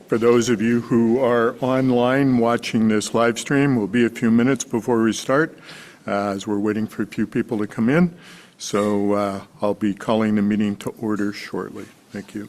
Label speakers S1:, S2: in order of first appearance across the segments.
S1: For those of you who are online watching this live stream, we'll be a few minutes before we start as we're waiting for a few people to come in. So I'll be calling the meeting to order shortly. Thank you.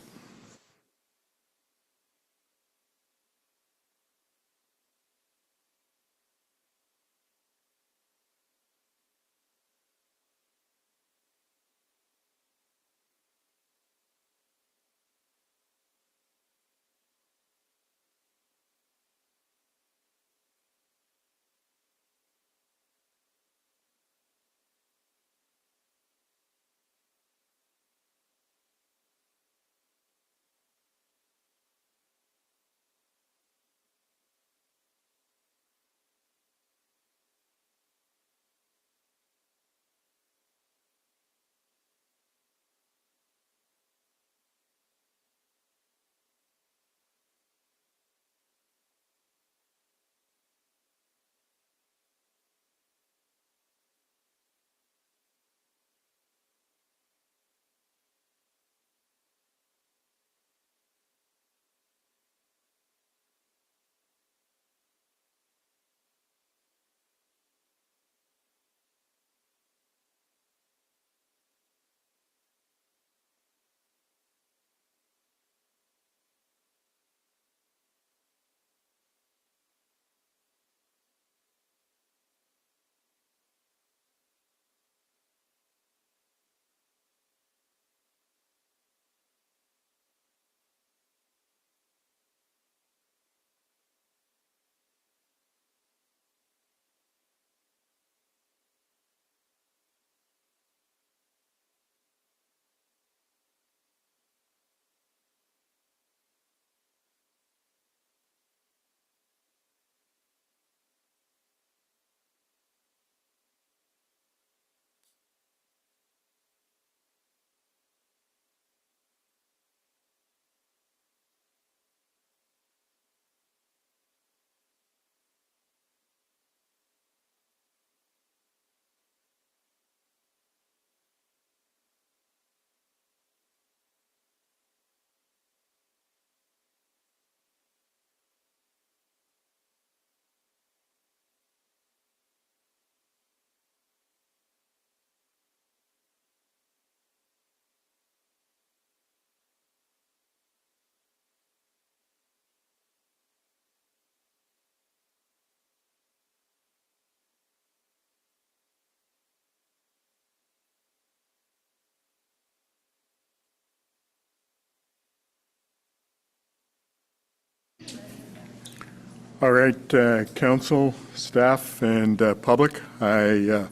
S1: All right, council, staff, and public, I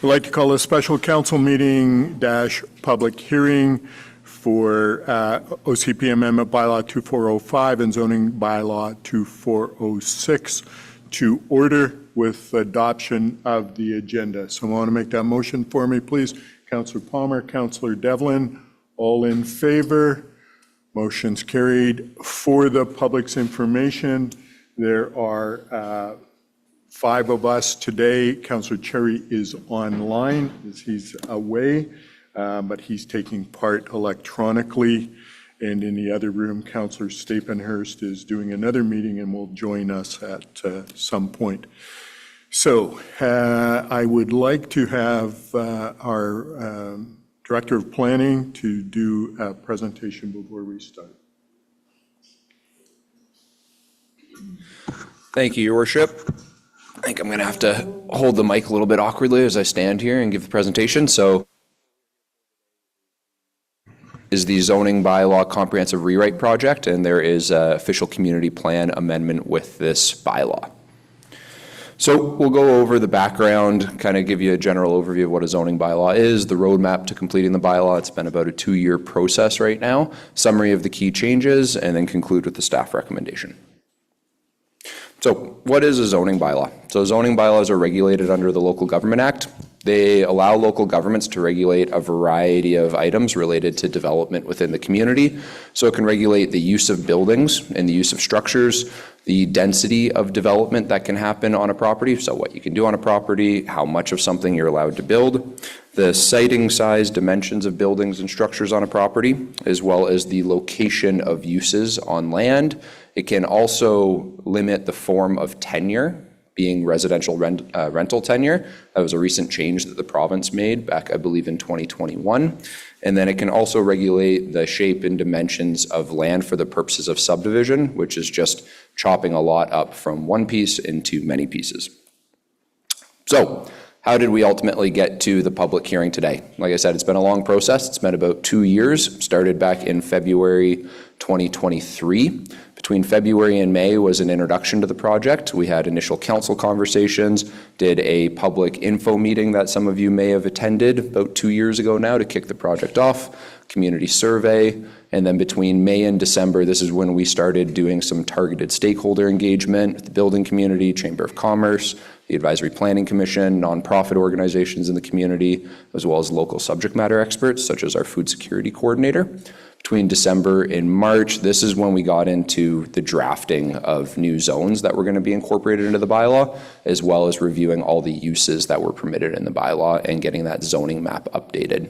S1: would like to call a special council meeting / public hearing for OCP Amendment Bylaw 2405 and Zoning Bylaw 2406 to order with adoption of the agenda. So I want to make that motion for me, please. Councillor Palmer, Councillor Devlin, all in favor. Motion's carried. For the public's information, there are 5 of us today. Councillor Cherry is online as he's away, but he's taking part electronically. And in the other room, Councillor Stapenhurst is doing another meeting and will join us at some point. So I would like to have our Director of Planning to do a presentation before we start.
S2: Thank you, Your Worship. I think I'm going to have to hold the mic a little bit awkwardly as I stand here and give the presentation. So, is the zoning bylaw comprehensive rewrite project, and there is an official community plan amendment with this bylaw. So we'll go over the background, kind of give you a general overview of what a zoning bylaw is, the roadmap to completing the bylaw. It's been about a 2-year process right now, summary of the key changes, and then conclude with the staff recommendation. So what is a zoning bylaw? So zoning bylaws are regulated under the Local Government Act. They allow local governments to regulate a variety of items related to development within the community. So it can regulate the use of buildings and the use of structures, the density of development that can happen on a property, so what you can do on a property, how much of something you're allowed to build, the siting size, dimensions of buildings and structures on a property, as well as the location of uses on land It can also limit the form of tenure, being residential rental tenure. That was a recent change that the province made back, I believe, in 2021. And then it can also regulate the shape and dimensions of land for the purposes of subdivision, which is just chopping a lot up from one piece into many pieces. So how did we ultimately get to the public hearing today? Like I said, it's been a long process. It's been about 2 years, started back in February 2023. Between February and May was an introduction to the project. We had initial council conversations, did a public info meeting that some of you may have attended about 2 years ago now to kick the project off, community survey, and then between May and December, this is when we started doing some targeted stakeholder engagement with the building community, Chamber of Commerce, the Advisory Planning Commission, nonprofit organizations in the community, as well as local subject matter experts, such as our food security coordinator. Between December and March, this is when we got into the drafting of new zones that were going to be incorporated into the bylaw, as well as reviewing all the uses that were permitted in the bylaw and getting that zoning map updated.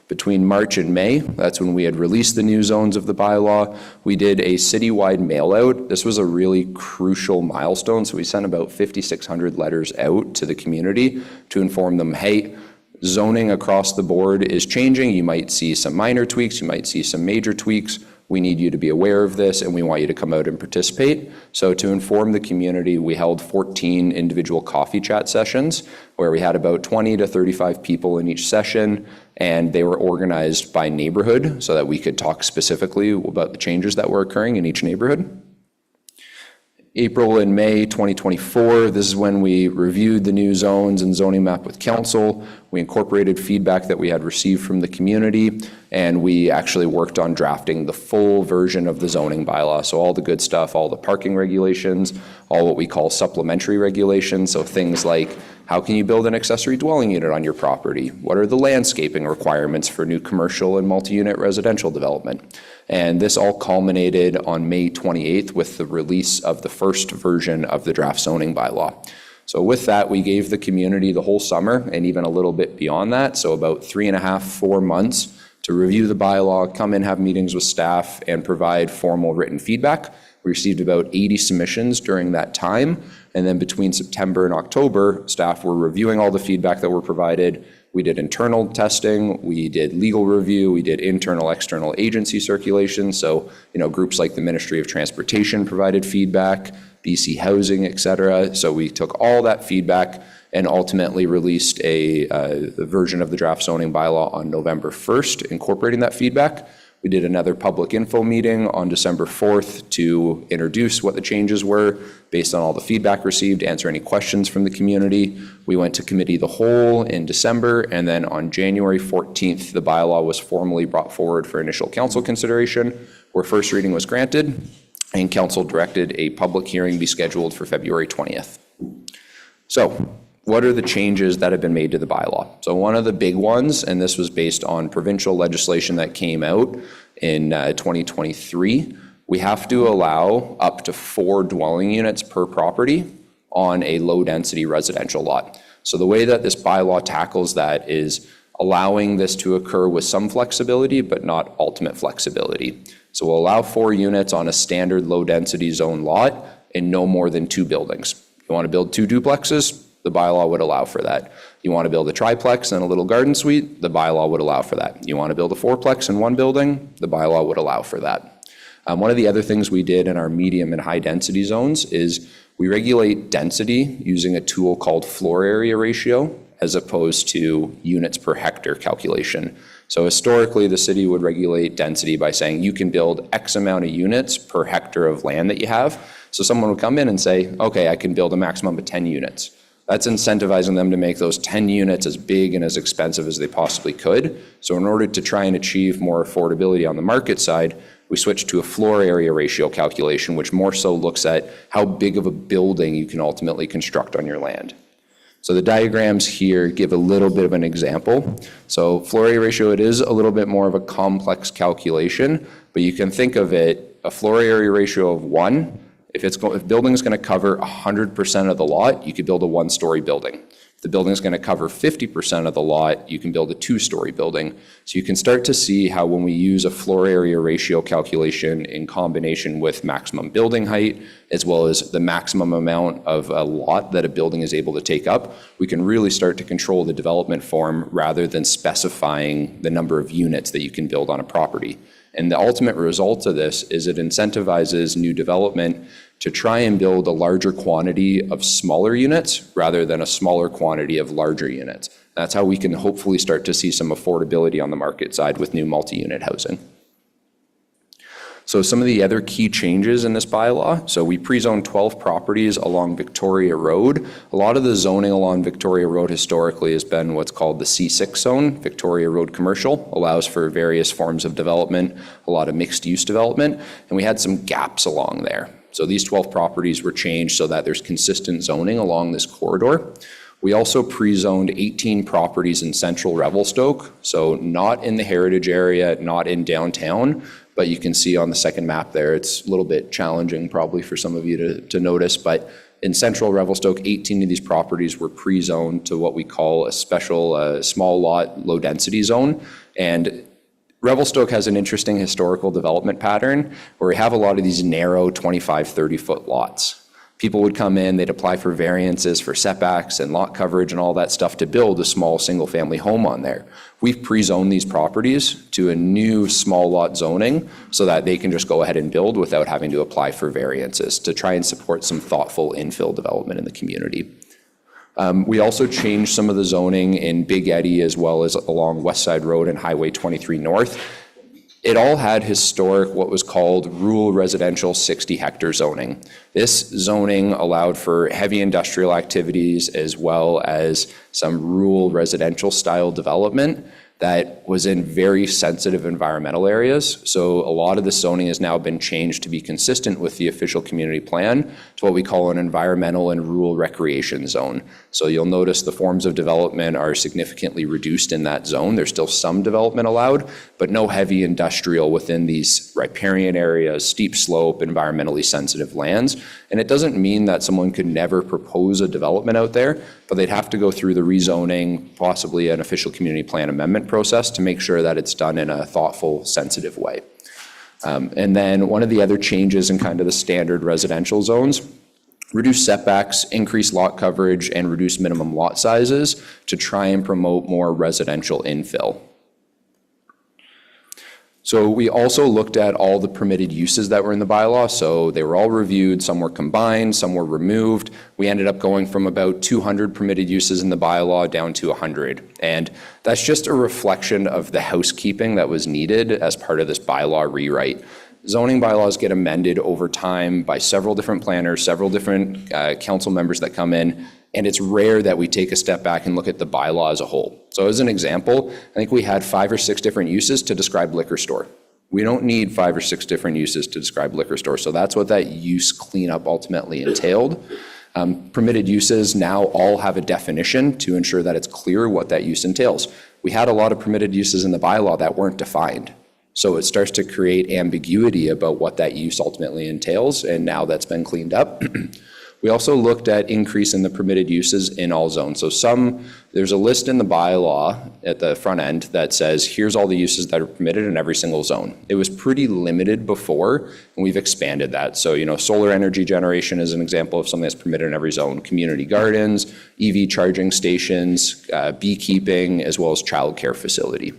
S2: Between March and May, that's when we had released the new zones of the bylaw. We did a citywide mail out. This was a really crucial milestone. So we sent about 5,600 letters out to the community to inform them, hey, zoning across the board is changing. You might see some minor tweaks. You might see some major tweaks. We need you to be aware of this, and we want you to come out and participate. So to inform the community, we held 14 individual coffee chat sessions where we had about 20 to 35 people in each session, and they were organized by neighborhood so that we could talk specifically about the changes that were occurring in each neighborhood. April and May 2024, this is when we reviewed the new zones and zoning map with council. We incorporated feedback that we had received from the community, and we actually worked on drafting the full version of the zoning bylaw. So all the good stuff, all the parking regulations, all what we call supplementary regulations. So things like, how can you build an accessory dwelling unit on your property? What are the landscaping requirements for new commercial and multi-unit residential development? And this all culminated on May 28th with the release of the first version of the draft zoning bylaw. So with that, we gave the community the whole summer and even a little bit beyond that, so about 3.5, 4 months to review the bylaw, come in, have meetings with staff, and provide formal written feedback. We received about 80 submissions during that time, and then between September and October, staff were reviewing all the feedback that were provided. We did internal testing, we did legal review, we did internal, external agency circulation. So, groups like the Ministry of Transportation provided feedback, BC Housing, et cetera. So we took all that feedback and ultimately released the version of the draft zoning bylaw on November 1st, incorporating that feedback. We did another public info meeting on December 4th to introduce what the changes were based on all the feedback received, answer any questions from the community. We went to committee the whole in December, and then on January 14th, the bylaw was formally brought forward for initial council consideration, where first reading was granted, and council directed a public hearing be scheduled for February 20th. So, what are the changes that have been made to the bylaw? So one of the big ones, and this was based on provincial legislation that came out in 2023, we have to allow up to 4 dwelling units per property on a low-density residential lot. So the way that this bylaw tackles that is allowing this to occur with some flexibility, but not ultimate flexibility. So we'll allow 4 units on a standard low-density zone lot in no more than 2 buildings. You want to build 2 duplexes? The bylaw would allow for that. You want to build a triplex and a little garden suite? The bylaw would allow for that. You want to build a 4-plex in one building? The bylaw would allow for that. One of the other things we did in our medium and high density zones is we regulate density using a tool called floor area ratio as opposed to units per hectare calculation. So historically, the city would regulate density by saying you can build X amount of units per hectare of land that you have. So someone would come in and say, okay, I can build a maximum of 10 units. That's incentivizing them to make those 10 units as big and as expensive as they possibly could. So in order to try and achieve more affordability on the market side, we switched to a floor area ratio calculation, which more so looks at how big of a building you can ultimately construct on your land. So the diagrams here give a little bit of an example. So floor area ratio, it is a little bit more of a complex calculation, but you can think of it, a floor area ratio of 1 If building is going to cover 100% of the lot, you could build a one-story building. If the building is going to cover 50% of the lot, you can build a two-story building. So you can start to see how when we use a floor area ratio calculation in combination with maximum building height, as well as the maximum amount of a lot that a building is able to take up, we can really start to control the development form rather than specifying the number of units that you can build on a property. And the ultimate result of this is it incentivizes new development to try and build a larger quantity of smaller units rather than a smaller quantity of larger units. That's how we can hopefully start to see some affordability on the market side with new multi-unit housing. So some of the other key changes in this bylaw, so we pre-zoned 12 properties along Victoria Road. A lot of the zoning along Victoria Road historically has been what's called the C6 zone. Victoria Road Commercial allows for various forms of development, a lot of mixed-use development, and we had some gaps along there. So these 12 properties were changed so that there's consistent zoning along this corridor. We also pre-zoned 18 properties in central Revelstoke, so not in the heritage area, not in downtown, but you can see on the second map there, it's a little bit challenging probably for some of you to notice, but in central Revelstoke, 18 of these properties were pre-zoned to what we call a special small lot, low density zone. And Revelstoke has an interesting historical development pattern where we have a lot of these narrow 25, 30-foot lots. People would come in, they'd apply for variances for setbacks and lot coverage and all that stuff to build a small single-family home on there. We've pre-zoned these properties to a new small lot zoning so that they can just go ahead and build without having to apply for variances to try and support some thoughtful infill development in the community. We also changed some of the zoning in Big Eddy as well as along West Side Road and Highway 23 North. It all had historic, what was called rural residential 60-hectare zoning. This zoning allowed for heavy industrial activities as well as some rural residential style development that was in very sensitive environmental areas. So a lot of the zoning has now been changed to be consistent with the official community plan to what we call an environmental and rural recreation zone. So you'll notice the forms of development are significantly reduced in that zone. There's still some development allowed, but no heavy industrial within these riparian areas, steep slope, environmentally sensitive lands. And it doesn't mean that someone could never propose a development out there, but they'd have to go through the rezoning, possibly an official community plan amendment process to make sure that it's done in a thoughtful, sensitive way. And then one of the other changes in kind of the standard residential zones, reduce setbacks, increase lot coverage, and reduce minimum lot sizes to try and promote more residential infill. So we also looked at all the permitted uses that were in the bylaw. So they were all reviewed, some were combined, some were removed. We ended up going from about 200 permitted uses in the bylaw down to 100. And that's just a reflection of the housekeeping that was needed as part of this bylaw rewrite. Zoning bylaws get amended over time by several different planners, several different council members that come in, and it's rare that we take a step back and look at the bylaw as a whole. So as an example, I think we had 5 or 6 different uses to describe liquor store. We don't need 5 or 6 different uses to describe liquor store, so that's what that use cleanup ultimately entailed. Permitted uses now all have a definition to ensure that it's clear what that use entails. We had a lot of permitted uses in the bylaw that weren't defined. So it starts to create ambiguity about what that use ultimately entails, and now that's been cleaned up. We also looked at increase in the permitted uses in all zones. So there's a list in the bylaw at the front end that says, here's all the uses that are permitted in every single zone. It was pretty limited before, and we've expanded that. So, solar energy generation is an example of something that's permitted in every zone. Community gardens, EV charging stations, beekeeping, as well as childcare facility.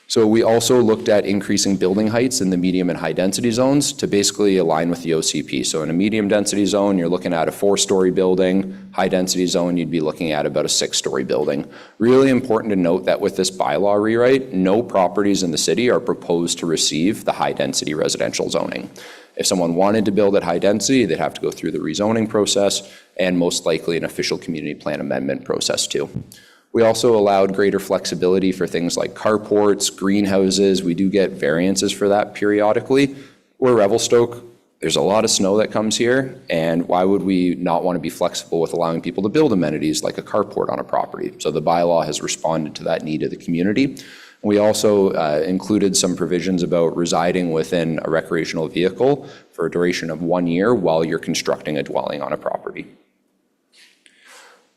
S2: So we also looked at increasing building heights in the medium and high density zones to basically align with the OCP. So in a medium density zone, you're looking at a 4-story building. High density zone, you'd be looking at about a 6-story building. Really important to note that with this bylaw rewrite, no properties in the city are proposed to receive the high density residential zoning. If someone wanted to build at high density, they'd have to go through the rezoning process and most likely an official community plan amendment process too. We also allowed greater flexibility for things like carports, greenhouses. We do get variances for that periodically. We're Revelstoke. There's a lot of snow that comes here, and why would we not want to be flexible with allowing people to build amenities like a carport on a property? So the bylaw has responded to that need of the community. We also included some provisions about residing within a recreational vehicle for a duration of 1 year while you're constructing a dwelling on a property.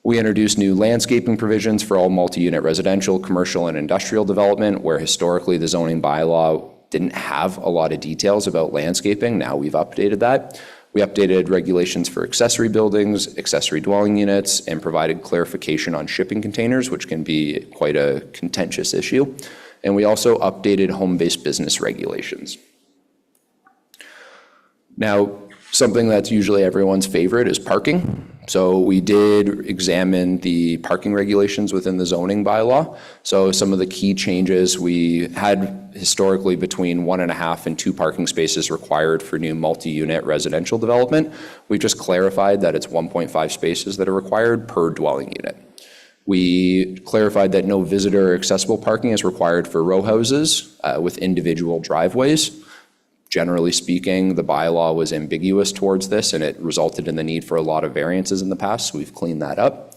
S2: We introduced new landscaping provisions for all multi-unit residential, commercial, and industrial development, where historically the zoning bylaw didn't have a lot of details about landscaping. Now we've updated that. We updated regulations for accessory buildings, accessory dwelling units, and provided clarification on shipping containers, which can be quite a contentious issue. And we also updated home-based business regulations. Now, something that's usually everyone's favorite is parking. So we did examine the parking regulations within the zoning bylaw. So some of the key changes, we had historically between 1.5 and 2 parking spaces required for new multi-unit residential development. We just clarified that it's 1.5 spaces that are required per dwelling unit. We clarified that no visitor or accessible parking is required for row houses with individual driveways. Generally speaking, the bylaw was ambiguous towards this, and it resulted in the need for a lot of variances in the past, so we've cleaned that up.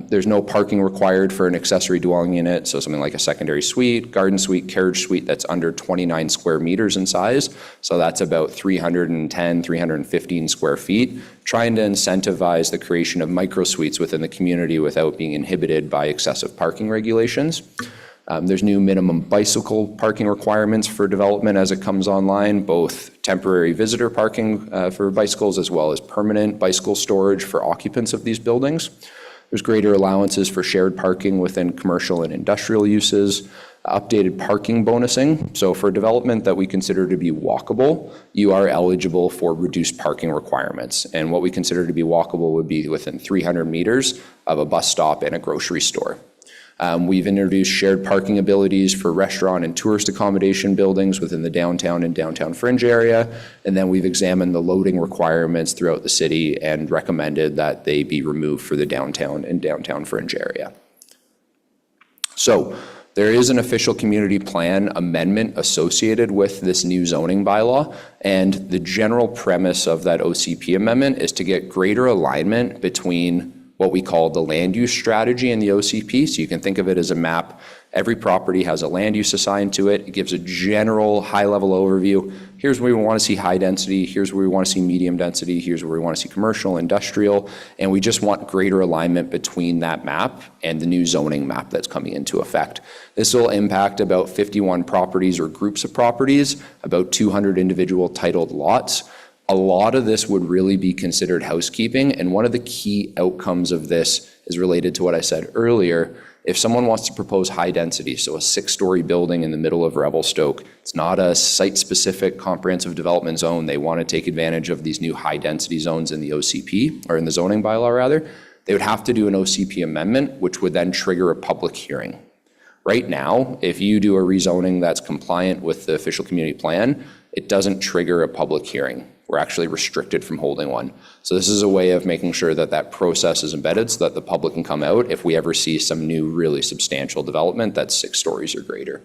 S2: There's no parking required for an accessory dwelling unit, so something like a secondary suite, garden suite, carriage suite that's under 29 square meters in size, so that's about 310, 315 square feet, trying to incentivize the creation of micro suites within the community without being inhibited by excessive parking regulations. There's new minimum bicycle parking requirements for development as it comes online, both temporary visitor parking for bicycles as well as permanent bicycle storage for occupants of these buildings. There's greater allowances for shared parking within commercial and industrial uses, updated parking bonusing. So for development that we consider to be walkable, you are eligible for reduced parking requirements. And what we consider to be walkable would be within 300 meters of a bus stop and a grocery store. We've introduced shared parking abilities for restaurant and tourist accommodation buildings within the downtown and downtown fringe area. And then we've examined the loading requirements throughout the city and recommended that they be removed for the downtown and downtown fringe area. So there is an official community plan amendment associated with this new zoning bylaw. And the general premise of that OCP amendment is to get greater alignment between what we call the land use strategy in the OCP. So you can think of it as a map. Every property has a land use assigned to it. It gives a general high-level overview. Here's where we want to see high density. Here's where we want to see medium density. Here's where we want to see commercial, industrial. And we just want greater alignment between that map and the new zoning map that's coming into effect. This will impact about 51 properties or groups of properties, about 200 individual titled lots. A lot of this would really be considered housekeeping, and one of the key outcomes of this is related to what I said earlier. If someone wants to propose high density, so a 6-story building in the middle of Revelstoke, it's not a site-specific comprehensive development zone. They want to take advantage of these new high-density zones in the OCP, or in the zoning bylaw rather. They would have to do an OCP amendment, which would then trigger a public hearing. Right now, if you do a rezoning that's compliant with the official community plan, it doesn't trigger a public hearing. We're actually restricted from holding one. So this is a way of making sure that that process is embedded so that the public can come out if we ever see some new really substantial development that's 6 stories or greater.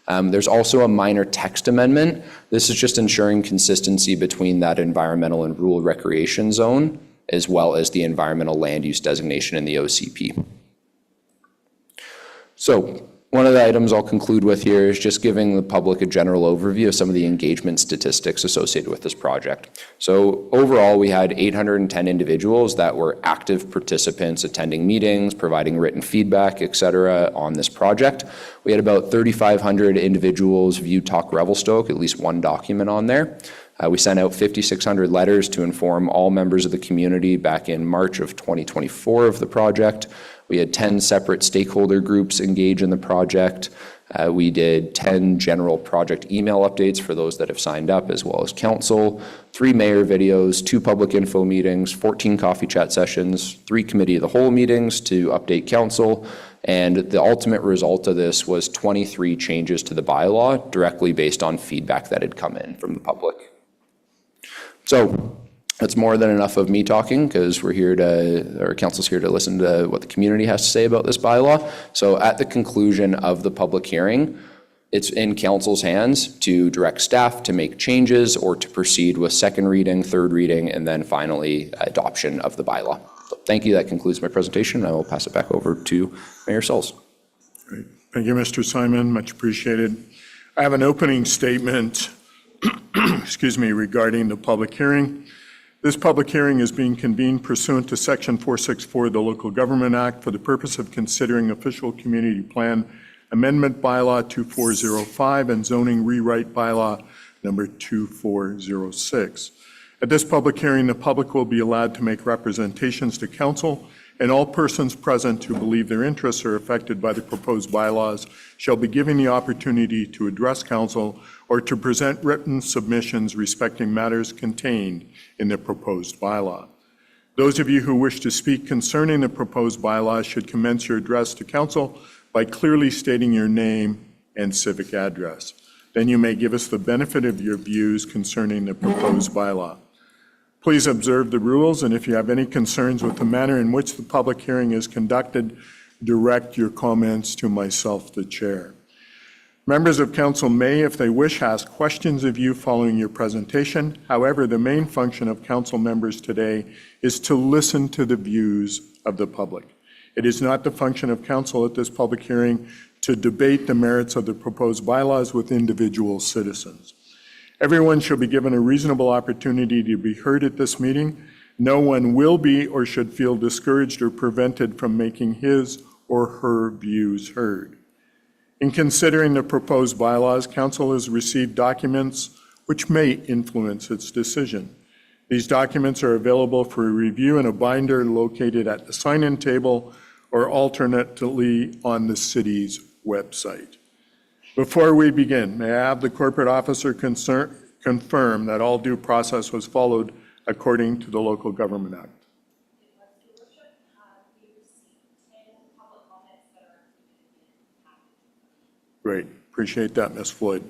S2: There's also a minor text amendment. This is just ensuring consistency between that environmental and rural recreation zone as well as the environmental land use designation in the OCP. So one of the items I'll conclude with here is just giving the public a general overview of some of the engagement statistics associated with this project. So overall, we had 810 individuals that were active participants attending meetings, providing written feedback, et cetera, on this project. We had about 3,500 individuals view Talk Revelstoke, at least one document on there. We sent out 5,600 letters to inform all members of the community back in March of 2024 of the project. We had 10 separate stakeholder groups engage in the project. We did 10 general project email updates for those that have signed up, as well as council, 3 mayor videos, 2 public info meetings, 14 coffee chat sessions, 3 committee of the whole meetings to update council. And the ultimate result of this was 23 changes to the bylaw directly based on feedback that had come in from the public. So that's more than enough of me talking because our council's here to listen to what the community has to say about this bylaw. So at the conclusion of the public hearing, it's in council's hands to direct staff to make changes or to proceed with second reading, third reading, and then finally adoption of the bylaw. So thank you. That concludes my presentation. I will pass it back over to Mayor Sauls.
S1: Great. Thank you, Mr. Simon. Much appreciated. I have an opening statement, regarding the public hearing. This public hearing is being convened pursuant to Section 464 of the Local Government Act for the purpose of considering official community plan amendment bylaw 2405 and zoning rewrite bylaw number 2406. At this public hearing, the public will be allowed to make representations to council, and all persons present who believe their interests are affected by the proposed bylaws shall be given the opportunity to address council or to present written submissions respecting matters contained in the proposed bylaw. Those of you who wish to speak concerning the proposed bylaws should commence your address to council by clearly stating your name and civic address. Then you may give us the benefit of your views concerning the proposed bylaw. Please observe the rules, and if you have any concerns with the manner in which the public hearing is conducted, direct your comments to myself, the chair. Members of council may, if they wish, ask questions of you following your presentation. However, the main function of council members today is to listen to the views of the public. It is not the function of council at this public hearing to debate the merits of the proposed bylaws with individual citizens. Everyone shall be given a reasonable opportunity to be heard at this meeting. No one will be or should feel discouraged or prevented from making his or her views heard. In considering the proposed bylaws, council has received documents which may influence its decision. These documents are available for review in a binder located at the sign-in table or alternately on the city's website. Before we begin, may I have the corporate officer confirm that all due process was followed according to the Local Government Act? Great, appreciate that, Ms. Floyd.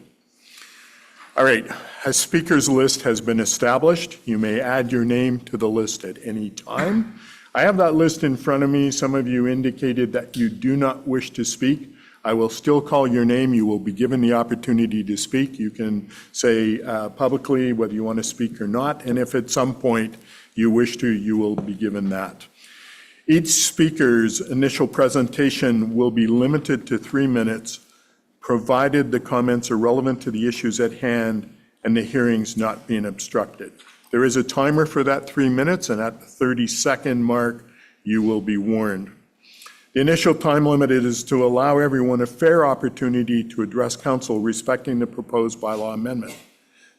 S1: All right, a speaker's list has been established. You may add your name to the list at any time. I have that list in front of me. Some of you indicated that you do not wish to speak. I will still call your name. You will be given the opportunity to speak. You can say publicly whether you want to speak or not, and if at some point you wish to, you will be given that. Each speaker's initial presentation will be limited to 3 minutes, provided the comments are relevant to the issues at hand and the hearing's not being obstructed. There is a timer for that 3 minutes, and at the 30-second mark, you will be warned. The initial time limit is to allow everyone a fair opportunity to address council respecting the proposed bylaw amendment.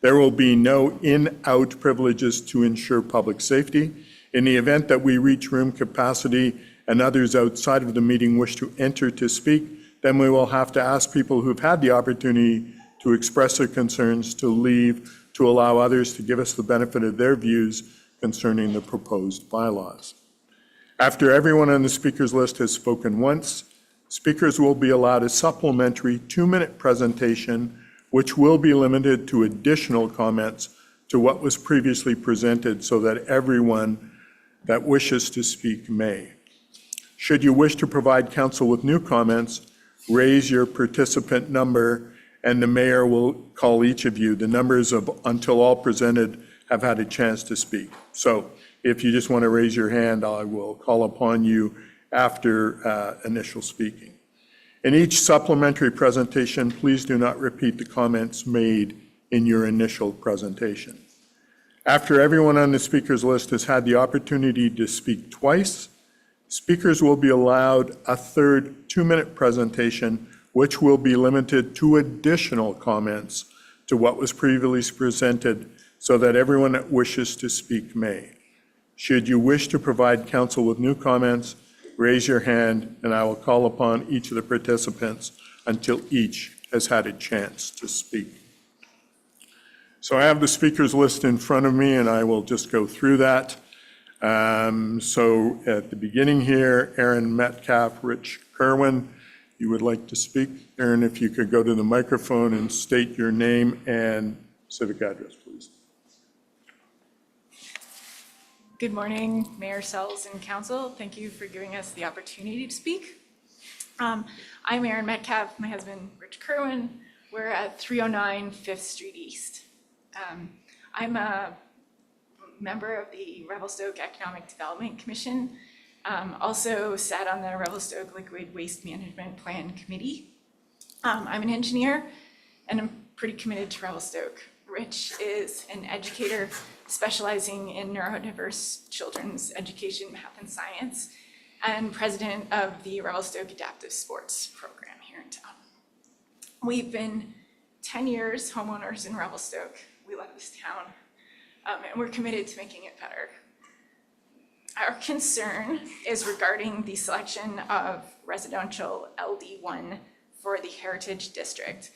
S1: There will be no in-out privileges to ensure public safety. In the event that we reach room capacity and others outside of the meeting wish to enter to speak, then we will have to ask people who've had the opportunity to express their concerns to leave, to allow others to give us the benefit of their views concerning the proposed bylaws. After everyone on the speakers list has spoken once, speakers will be allowed a supplementary 2-minute presentation, which will be limited to additional comments to what was previously presented so that everyone that wishes to speak may. Should you wish to provide council with new comments, raise your participant number and the mayor will call each of you. The numbers of until all presented have had a chance to speak. So if you just want to raise your hand, I will call upon you after initial speaking. In each supplementary presentation, please do not repeat the comments made in your initial presentation. After everyone on the speakers list has had the opportunity to speak twice, speakers will be allowed a third 2-minute presentation, which will be limited to additional comments to what was previously presented so that everyone that wishes to speak may. Should you wish to provide council with new comments, raise your hand and I will call upon each of the participants until each has had a chance to speak. So I have the speakers list in front of me and I will just go through that. So at the beginning here, Aaron Metcalf, Rich Kerwin, you would like to speak? Aaron, if you could go to the microphone and state your name and civic address, please.
S3: Good morning, Mayor, Sells, and Council. Thank you for giving us the opportunity to speak. I'm Aaron Metcalf, my husband, Rich Kerwin. We're at 309 5th Street East. I'm a member of the Revelstoke Economic Development Commission. Also sat on the Revelstoke Liquid Waste Management Plan Committee. I'm an engineer, and I'm pretty committed to Revelstoke. Rich is an educator specializing in neurodiverse children's education, math, and science, and president of the Revelstoke Adaptive Sports Program here in town. We've been 10 years homeowners in Revelstoke. We love this town, and we're committed to making it better. Our concern is regarding the selection of residential LD1 for the Heritage District.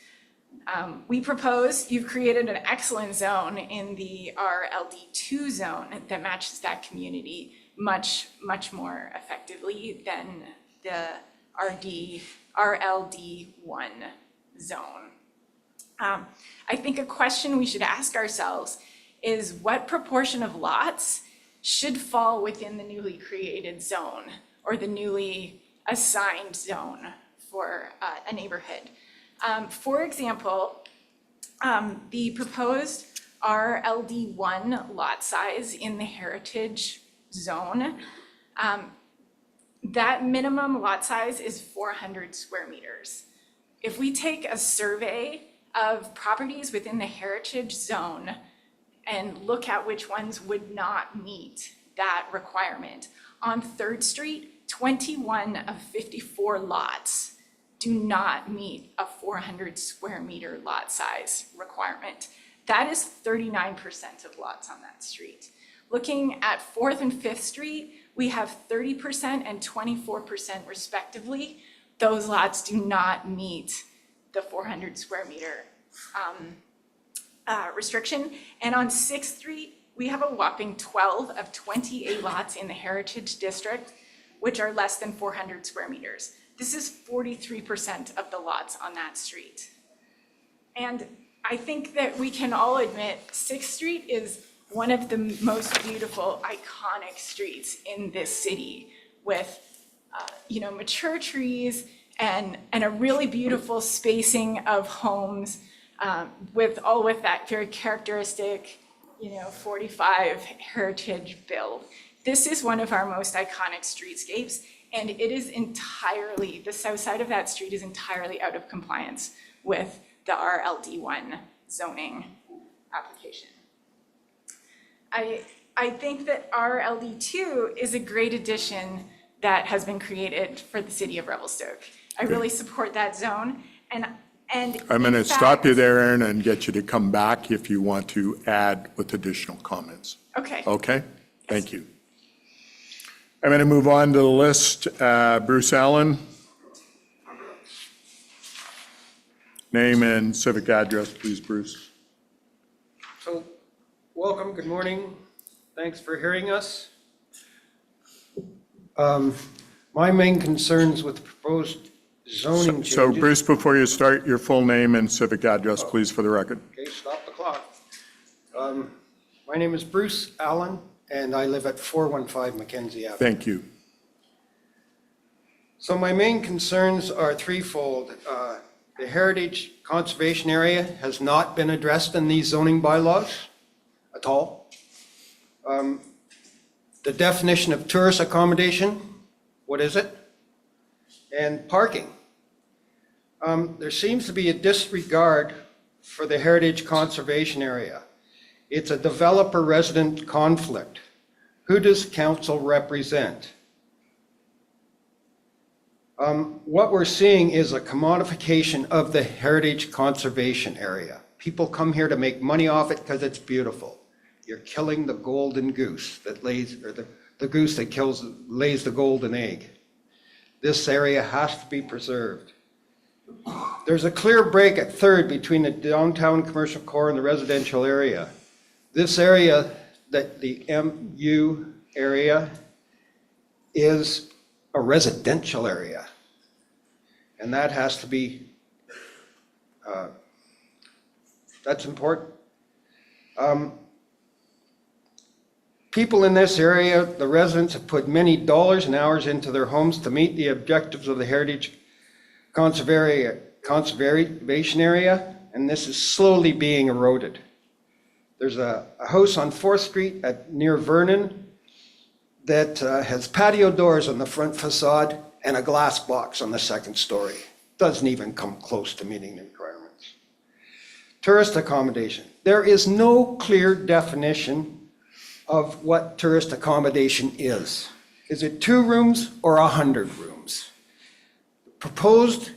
S3: We propose, you've created an excellent zone in the RLD2 zone that matches that community much more effectively than the RLD1 zone. I think a question we should ask ourselves is what proportion of lots should fall within the newly created zone or the newly assigned zone for a neighborhood. For example, the proposed RLD1 lot size in the Heritage Zone, that minimum lot size is 400 square meters. If we take a survey of properties within the Heritage Zone and look at which ones would not meet that requirement, on 3rd Street, 21 of 54 lots do not meet a 400 square meter lot size requirement. That is 39% of lots on that street. Looking at 4th and 5th Street, we have 30% and 24% respectively. Those lots do not meet the 400 square meter restriction. And on 6th Street, we have a whopping 12 of 28 lots in the Heritage District, which are less than 400 square meters. This is 43% of the lots on that street. And I think that we can all admit 6th Street is one of the most beautiful, iconic streets in this city with, mature trees and a really beautiful spacing of homes with that very characteristic, 45 heritage build. This is one of our most iconic streetscapes, and it is entirely, the south side of that street is entirely out of compliance with the RLD1 zoning application. I think that RLD2 is a great addition that has been created for the city of Revelstoke. I really support that zone, and
S1: I'm going to stop you there, Aaron, and get you to come back if you want to add with additional comments.
S3: Okay.
S1: Okay? Thank you. I'm going to move on to the list. Bruce Allen. Name and civic address, please, Bruce.
S4: So, welcome, good morning. Thanks for hearing us. My main concerns with the proposed zoning changes.
S1: So Bruce, before you start, your full name and civic address, please, for the record.
S4: Okay, stop the clock. My name is Bruce Allen, and I live at 415 Mackenzie Avenue.
S1: Thank you.
S4: So my main concerns are threefold. The heritage conservation area has not been addressed in these zoning bylaws at all. The definition of tourist accommodation, what is it? And parking. There seems to be a disregard for the heritage conservation area. It's a developer-resident conflict. Who does council represent? What we're seeing is a commodification of the heritage conservation area. People come here to make money off it because it's beautiful. You're killing the golden goose that lays, or the goose that lays the golden egg. This area has to be preserved. There's a clear break at 3rd between the downtown commercial core and the residential area. This area, the MU area, is a residential area. And that has to be, that's important. People in this area, the residents, have put many dollars and hours into their homes to meet the objectives of the heritage conservation area, and this is slowly being eroded. There's a house on 4th Street near Vernon that has patio doors on the front facade and a glass box on the 2nd story. doesn't even come close to meeting the requirements. Tourist accommodation. There is no clear definition of what tourist accommodation is. Is it 2 rooms or 100 rooms? Proposed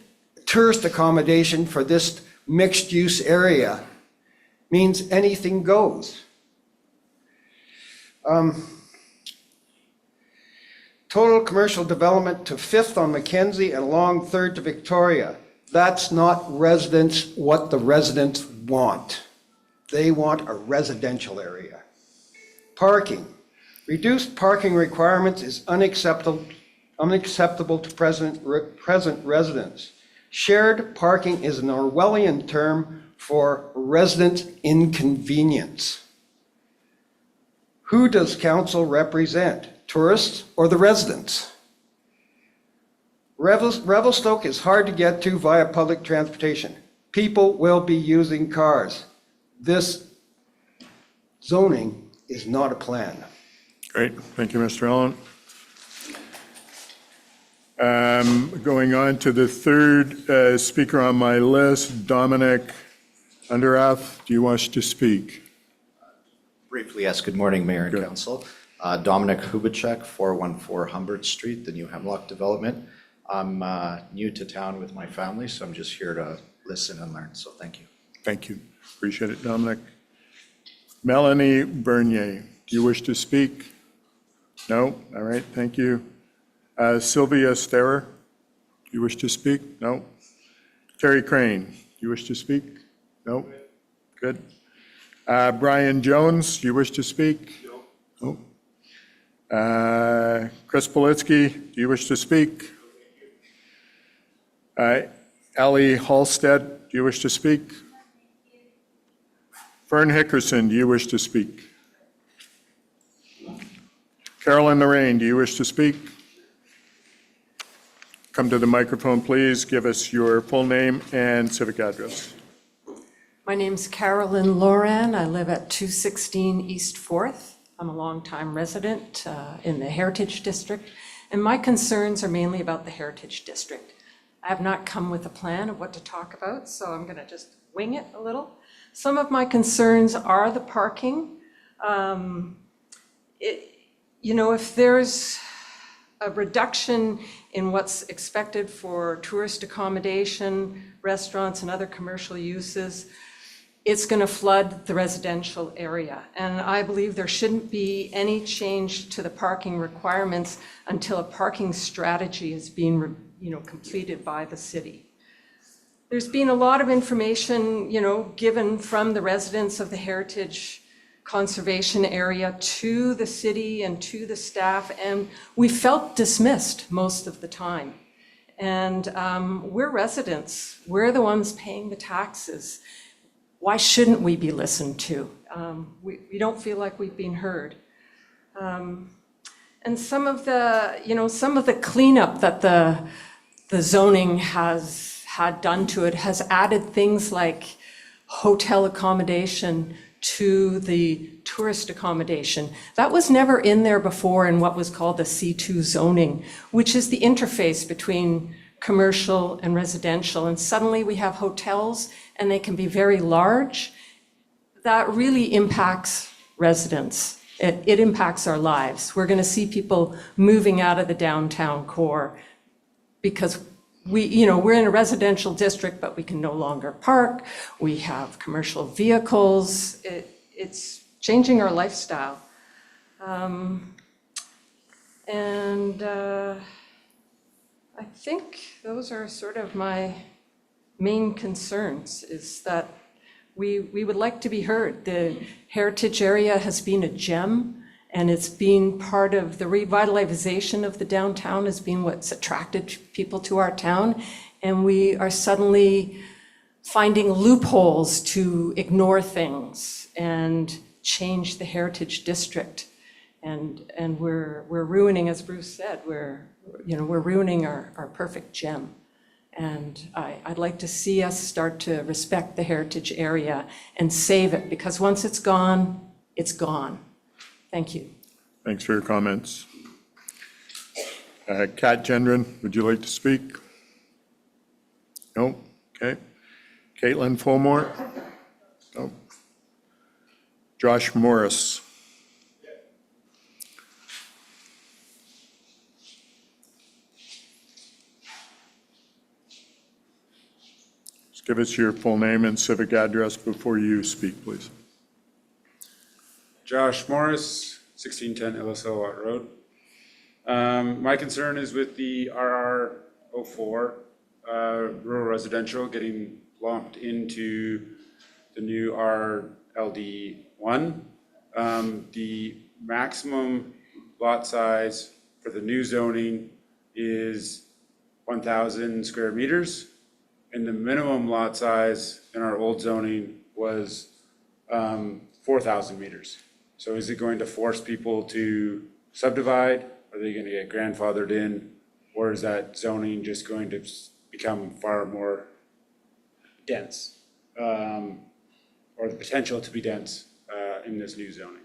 S4: tourist accommodation for this mixed-use area means anything goes. Total commercial development to 5th on Mackenzie and along 3rd to Victoria. That's not what the residents want. They want a residential area. Parking. Reduced parking requirements is unacceptable to present residents. Shared parking is an Orwellian term for resident inconvenience. Who does council represent? Tourists or the residents? Revelstoke is hard to get to via public transportation. People will be using cars. This zoning is not a plan.
S1: Great, thank you, Mr. Allen. Going on to the third speaker on my list, Dominic Underath, do you wish to speak?
S5: Briefly, yes. Good morning, Mayor and Council. Dominic Hubacek, 414 Humbert Street, the new Hemlock development. I'm new to town with my family, so I'm just here to listen and learn, so thank you.
S1: Thank you. Appreciate it, Dominic. Melanie Bernier, do you wish to speak? No? All right, thank you. Sylvia Sterer, do you wish to speak? No? Terry Crane, do you wish to speak? No? Good. Brian Jones, do you wish to speak? No. Chris Politsky, do you wish to speak? Ali Halstead, do you wish to speak? Fern Hickerson, do you wish to speak? Carolyn Lorraine, do you wish to speak? Come to the microphone, please. Give us your full name and civic address.
S6: My name's Carolyn Loran. I live at 216 East 4th. I'm a longtime resident in the Heritage District, and my concerns are mainly about the Heritage District. I have not come with a plan of what to talk about, so I'm going to just wing it a little. Some of my concerns are the parking. If there's a reduction in what's expected for tourist accommodation, restaurants, and other commercial uses, it's going to flood the residential area. And I believe there shouldn't be any change to the parking requirements until a parking strategy is being completed by the city. There's been a lot of information, given from the residents of the Heritage Conservation Area to the city and to the staff, and we felt dismissed most of the time. And we're residents. We're the ones paying the taxes. Why shouldn't we be listened to? We don't feel like we've been heard. And some of the cleanup that the zoning has had done to it has added things like hotel accommodation to the tourist accommodation. That was never in there before in what was called the C2 zoning, which is the interface between commercial and residential. And suddenly we have hotels, and they can be very large. That really impacts residents. It impacts our lives. We're going to see people moving out of the downtown core because we're in a residential district, but we can no longer park. We have commercial vehicles. It's changing our lifestyle. I think those are sort of my main concerns, is that we would like to be heard. The heritage area has been a gem, and it's been part of the revitalization of the downtown has been what's attracted people to our town. And we are suddenly finding loopholes to ignore things and change the heritage district. And we're ruining, as Bruce said, we're ruining our perfect gem. And I'd like to see us start to respect the heritage area and save it, because once it's gone, it's gone. Thank you.
S1: Thanks for your comments. Kat Gendron, would you like to speak? No? Okay. Caitlin Fulmore? No. Josh Morris? Just give us your full name and civic address before you speak, please.
S7: Josh Morris, 1610 Ellisville Watt Road. My concern is with the RR04 rural residential getting lumped into the new RLD1. The maximum lot size for the new zoning is 1,000 square meters, and the minimum lot size in our old zoning was 4,000 meters. So is it going to force people to subdivide? Are they going to get grandfathered in? Or is that zoning just going to become far more dense? Or the potential to be dense in this new zoning?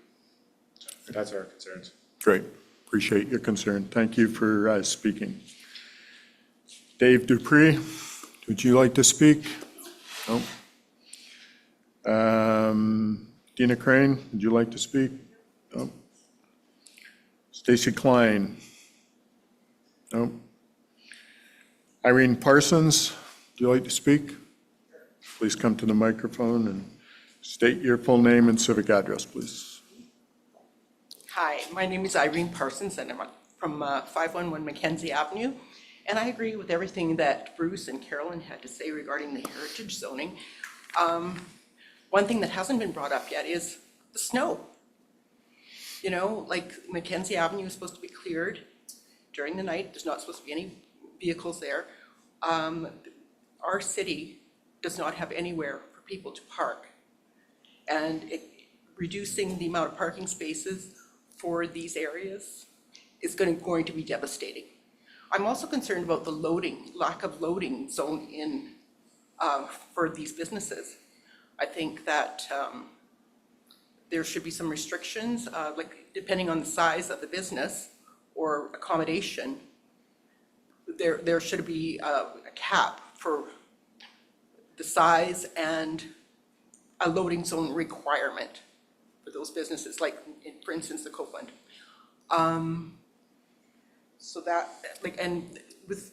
S7: So that's our concerns.
S1: Great. Appreciate your concern. Thank you for speaking. Dave Dupree, would you like to speak? No. Dina Crane, would you like to speak? No. Stacy Klein? No. Irene Parsons, would you like to speak? Please come to the microphone and state your full name and civic address, please.
S8: Hi, my name is Irene Parsons, and I'm from 511 Mackenzie Avenue. And I agree with everything that Bruce and Carolyn had to say regarding the heritage zoning. One thing that hasn't been brought up yet is the snow. You know, like Mackenzie Avenue is supposed to be cleared during the night. There's not supposed to be any vehicles there. Our city does not have anywhere for people to park. And reducing the amount of parking spaces for these areas is going to be devastating. I'm also concerned about the lack of loading zone for these businesses. I think that there should be some restrictions, like depending on the size of the business or accommodation, there should be a cap for the size and a loading zone requirement for those businesses, like for instance, the Copeland. So that, and with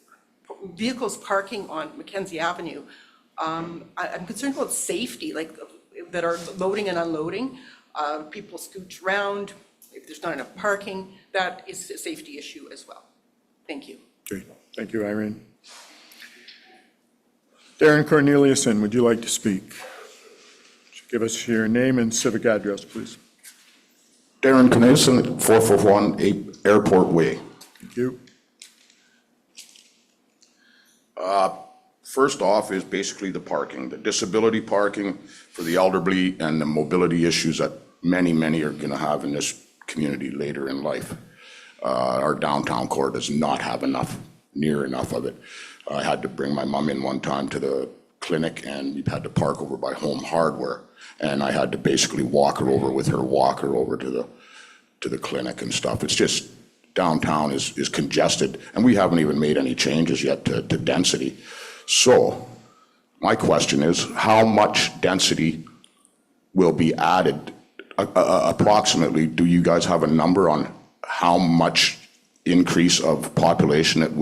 S8: vehicles parking on Mackenzie Avenue, I'm concerned about safety, that are loading and unloading. People scooch around, if there's not enough parking, that is a safety issue as well. Thank you.
S1: Great. Thank you, Irene. Darren Corneliuson, would you like to speak? Give us your name and civic address, please.
S9: Darren Corneliuson, 441 Airport Way.
S1: Thank you.
S9: First off is basically the parking, the disability parking for the elderly and the mobility issues that many are going to have in this community later in life. Our downtown core does not have near enough of it. I had to bring my mom in one time to the clinic, and we had to park over by Home Hardware, and I had to basically walk her over with her walker over to the clinic and stuff. It's just downtown is congested, and we haven't even made any changes yet to density. So my question is, how much density will be added approximately? Do you guys have a number on how much increase of population it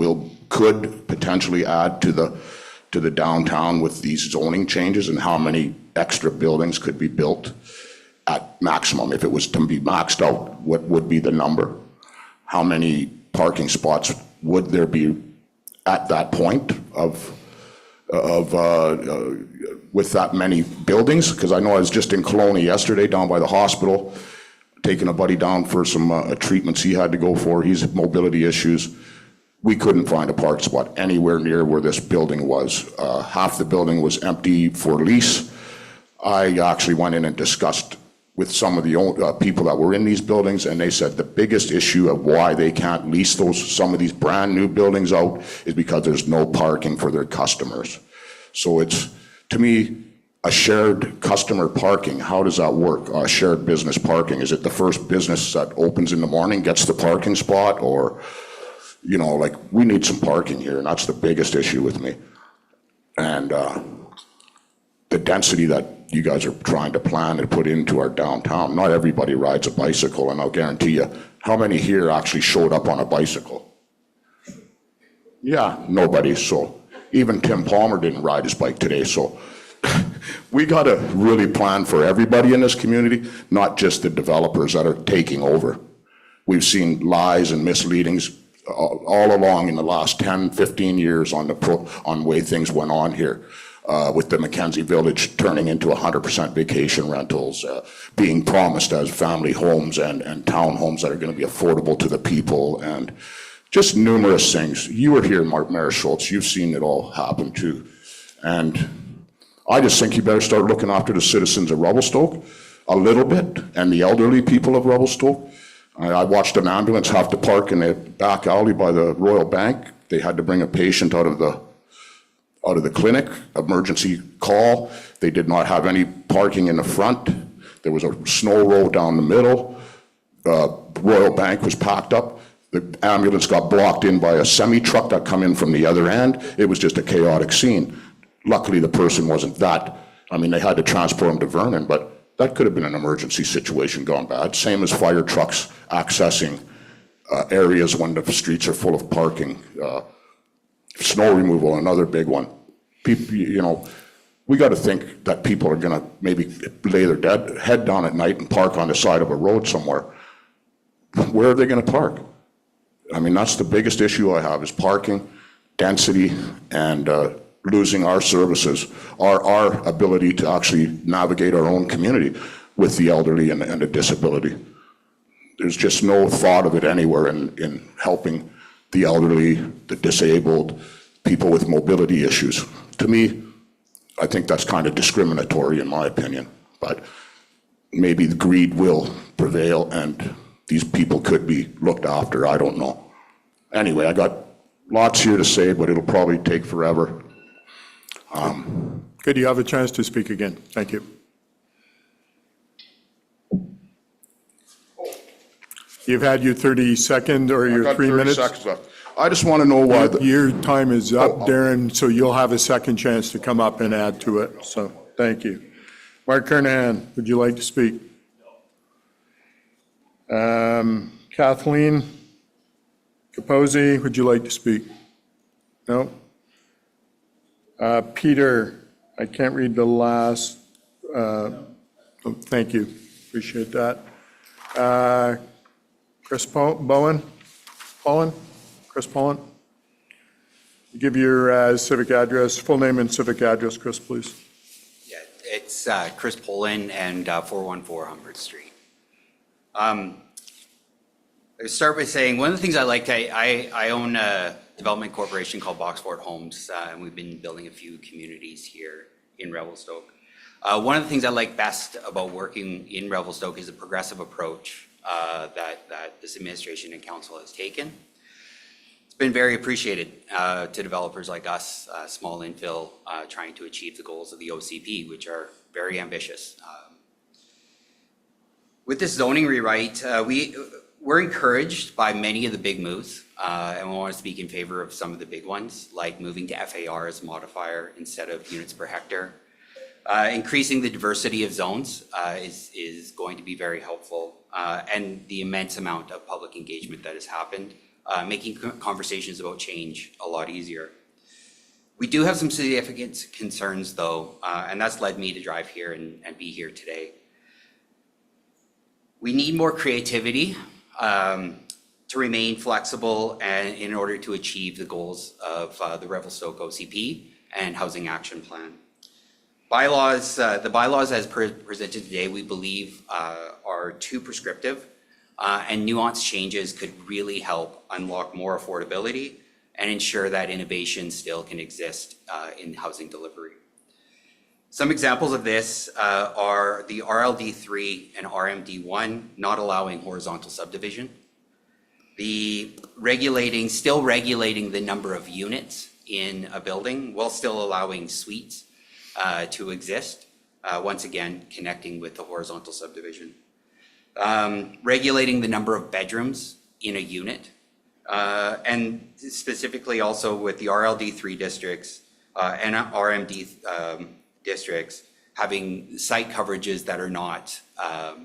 S9: could potentially add to the downtown with these zoning changes, and how many extra buildings could be built at maximum? If it was to be maxed out, what would be the number? How many parking spots would there be at that point with that many buildings? Because I know I was just in Kelowna yesterday down by the hospital, taking a buddy down for some treatments he had to go for. He's had mobility issues. We couldn't find a park spot anywhere near where this building was. Half the building was empty for lease. I actually went in and discussed with some of the people that were in these buildings, and they said the biggest issue of why they can't lease some of these brand new buildings out is because there's no parking for their customers. So it's, to me, a shared customer parking. How does that work? Shared business parking. Is it the first business that opens in the morning gets the parking spot? Or, we need some parking here, and that's the biggest issue with me. And the density that you guys are trying to plan and put into our downtown, not everybody rides a bicycle, and I'll guarantee you, how many here actually showed up on a bicycle? Yeah, nobody. So even Tim Palmer didn't ride his bike today. So we got to really plan for everybody in this community, not just the developers that are taking over. We've seen lies and misleadings all along in the last 10, 15 years on the way things went on here. With the Mackenzie Village turning into 100% vacation rentals, being promised as family homes and townhomes that are going to be affordable to the people, and just numerous things. You were here, Mayor Schultz. You've seen it all happen too. And I just think you better start looking after the citizens of Revelstoke a little bit, and the elderly people of Revelstoke. I watched an ambulance have to park in the back alley by the Royal Bank. They had to bring a patient out of the clinic, emergency call. They did not have any parking in the front. There was a snow road down the middle. Royal Bank was packed up. The ambulance got blocked in by a semi-truck that come in from the other end. It was just a chaotic scene. Luckily, the person wasn't that. I mean, they had to transport him to Vernon, but that could have been an emergency situation gone bad. Same as fire trucks accessing areas when the streets are full of parking. Snow removal, another big one. People, you know, we got to think that people are going to maybe lay their head down at night and park on the side of a road somewhere. Where are they going to park? I mean, that's the biggest issue I have is parking, density, and losing our services, our ability to actually navigate our own community with the elderly and the disability. There's just no thought of it anywhere in helping the elderly, the disabled, people with mobility issues. To me, I think that's kind of discriminatory in my opinion, but maybe the greed will prevail and these people could be looked after, I don't know. Anyway, I got lots here to say, but it'll probably take forever.
S1: Good, you have a chance to speak again. Thank you. You've had your 30 second or your 3 minutes.
S9: I've got 30 seconds left. I just want to know why
S1: Your time is up, Darren, so you'll have a second chance to come up and add to it. So, thank you. Mark Kernahan, would you like to speak? Kathleen Capozzi, would you like to speak? No? Peter, I can't read the last. Thank you. Appreciate that. Chris Bowen? Chris Pollen? Give your civic address, full name and civic address, Chris, please.
S10: Yeah, it's Chris Pollen and 414 Humbert Street. I start by saying one of the things I like, I own a development corporation called Boxford Homes, and we've been building a few communities here in Revelstoke. One of the things I like best about working in Revelstoke is the progressive approach that this administration and council has taken. It's been very appreciated to developers like us, small infill, trying to achieve the goals of the OCP, which are very ambitious. With this zoning rewrite, we're encouraged by many of the big moves, and we want to speak in favor of some of the big ones, like moving to FAR as a modifier instead of units per hectare. Increasing the diversity of zones is going to be very helpful, and the immense amount of public engagement that has happened, making conversations about change a lot easier. We do have some significant concerns though, and that's led me to drive here and be here today. We need more creativity to remain flexible and in order to achieve the goals of the Revelstoke OCP and Housing Action Plan. Bylaws, the bylaws as presented today, we believe are too prescriptive, and nuanced changes could really help unlock more affordability and ensure that innovation still can exist in housing delivery. Some examples of this are the RLD3 and RMD1 not allowing horizontal subdivision, the still regulating the number of units in a building while still allowing suites to exist, once again connecting with the horizontal subdivision. Regulating the number of bedrooms in a unit, and specifically also with the RLD3 districts, and RMD districts having site coverages that are not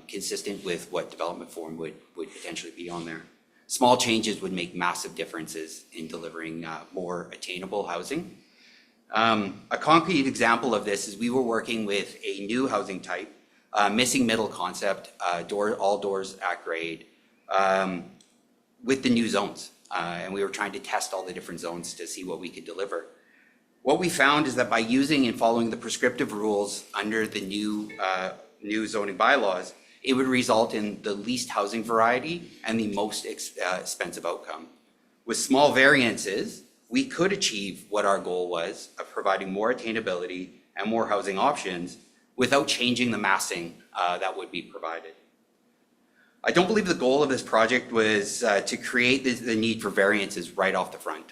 S10: consistent with what development form would potentially be on there. Small changes would make massive differences in delivering more attainable housing. A concrete example of this is we were working with a new housing type, missing middle concept, all doors at grade, with the new zones. And we were trying to test all the different zones to see what we could deliver. What we found is that by using and following the prescriptive rules under the new zoning bylaws, it would result in the least housing variety and the most expensive outcome. With small variances, we could achieve what our goal was of providing more attainability and more housing options without changing the massing that would be provided. I don't believe the goal of this project was to create the need for variances right off the front.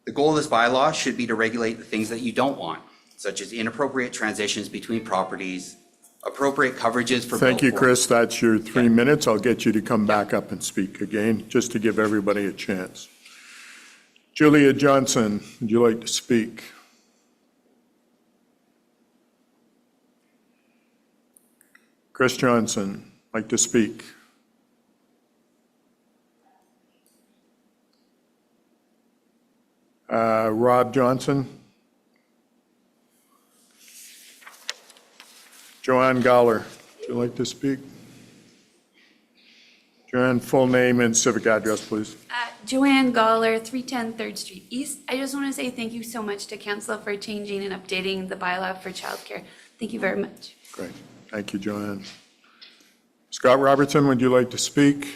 S10: The goal of this bylaw should be to regulate the things that you don't want, such as inappropriate transitions between properties, appropriate coverages for.
S1: Thank you, Chris. That's your 3 minutes. I'll get you to come back up and speak again, just to give everybody a chance. Julia Johnson, would you like to speak? Chris Johnson, like to speak? Rob Johnson? Joanne Gawler, would you like to speak? Joanne, full name and civic address, please.
S11: Joanne Gawler, 310 3rd Street East. I just want to say thank you so much to council for changing and updating the bylaw for childcare. Thank you very much.
S1: Great. Thank you, Joanne. Scott Robertson, would you like to speak?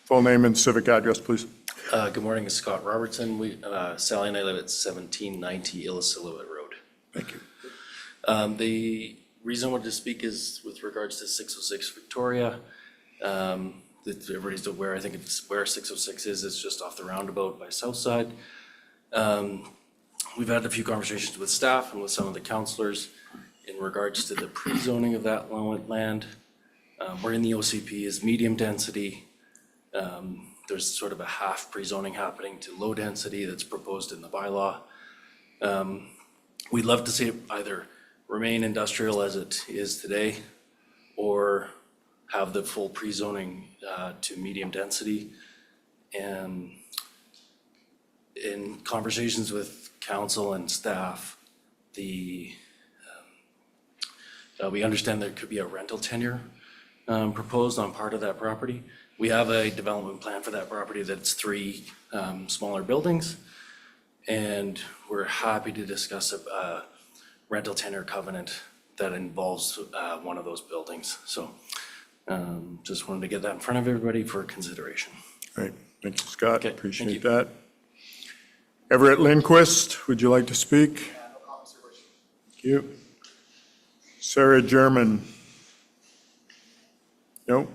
S1: Full name and civic address, please.
S12: Good morning, it's Scott Robertson. Sally and I live at 1790 Illicilluit Road.
S1: Thank you.
S12: The reason I wanted to speak is with regards to 606 Victoria. That everybody's aware, I think it's where 606 is, it's just off the roundabout by Southside. We've had a few conversations with staff and with some of the councillors in regards to the pre-zoning of that land. We're in the OCP is medium density. There's sort of a half pre-zoning happening to low density that's proposed in the bylaw. We'd love to see it either remain industrial as it is today or have the full pre-zoning to medium density. And in conversations with council and staff, we understand there could be a rental tenure proposed on part of that property. We have a development plan for that property that's 3 smaller buildings, and we're happy to discuss a rental tenure covenant that involves one of those buildings. So just wanted to get that in front of everybody for consideration.
S1: Great. Thank you, Scott.
S12: Okay, thank
S1: Appreciate
S12: you.
S1: that. Everett Lindquist, would you like to speak?
S13: No comments, Your Worship.
S1: Thank you. Sarah German? Nope.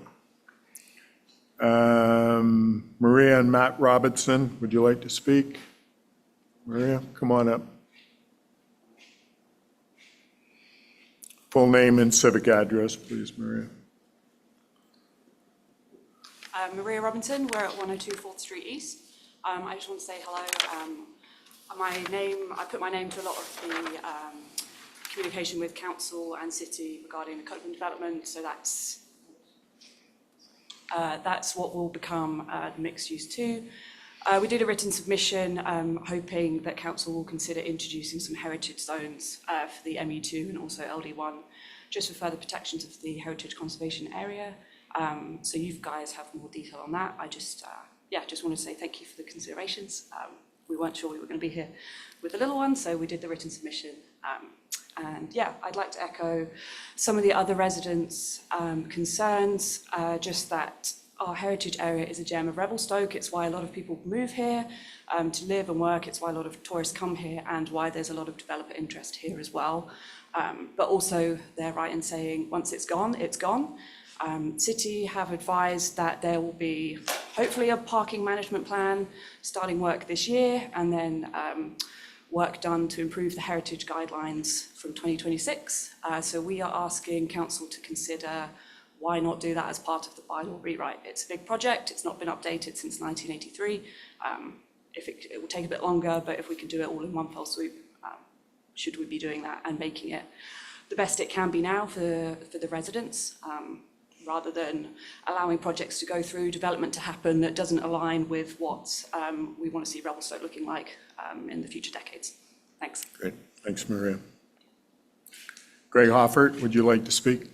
S1: Maria and Matt Robertson, would you like to speak? Maria, come on up. Full name and civic address, please, Maria.
S14: Maria Robinson, we're at 102 4th Street East. I just want to say hello. I put my name to a lot of the communication with council and city regarding the Copeland development, so that's what will become the mixed use too. We did a written submission hoping that council will consider introducing some heritage zones for the MU2 and also LD1, just for further protections of the heritage conservation area. So you guys have more detail on that. I just want to say thank you for the considerations. We weren't sure we were going to be here with the little one, so we did the written submission. And yeah, I'd like to echo some of the other residents' concerns, just that our heritage area is a gem of Revelstoke. It's why a lot of people move here to live and work. It's why a lot of tourists come here and why there's a lot of developer interest here as well. But also they're right in saying once it's gone, it's gone. City have advised that there will be hopefully a parking management plan starting work this year, and then work done to improve the heritage guidelines from 2026. So we are asking council to consider why not do that as part of the bylaw rewrite? It's a big project, it's not been updated since 1983. It will take a bit longer, but if we can do it all in one fell swoop, should we be doing that and making it the best it can be now for the residents, rather than allowing projects to go through, development to happen that doesn't align with what we want to see Revelstoke looking like in the future decades. Thanks.
S1: Great. Thanks, Maria. Greg Hoffert, would you like to speak?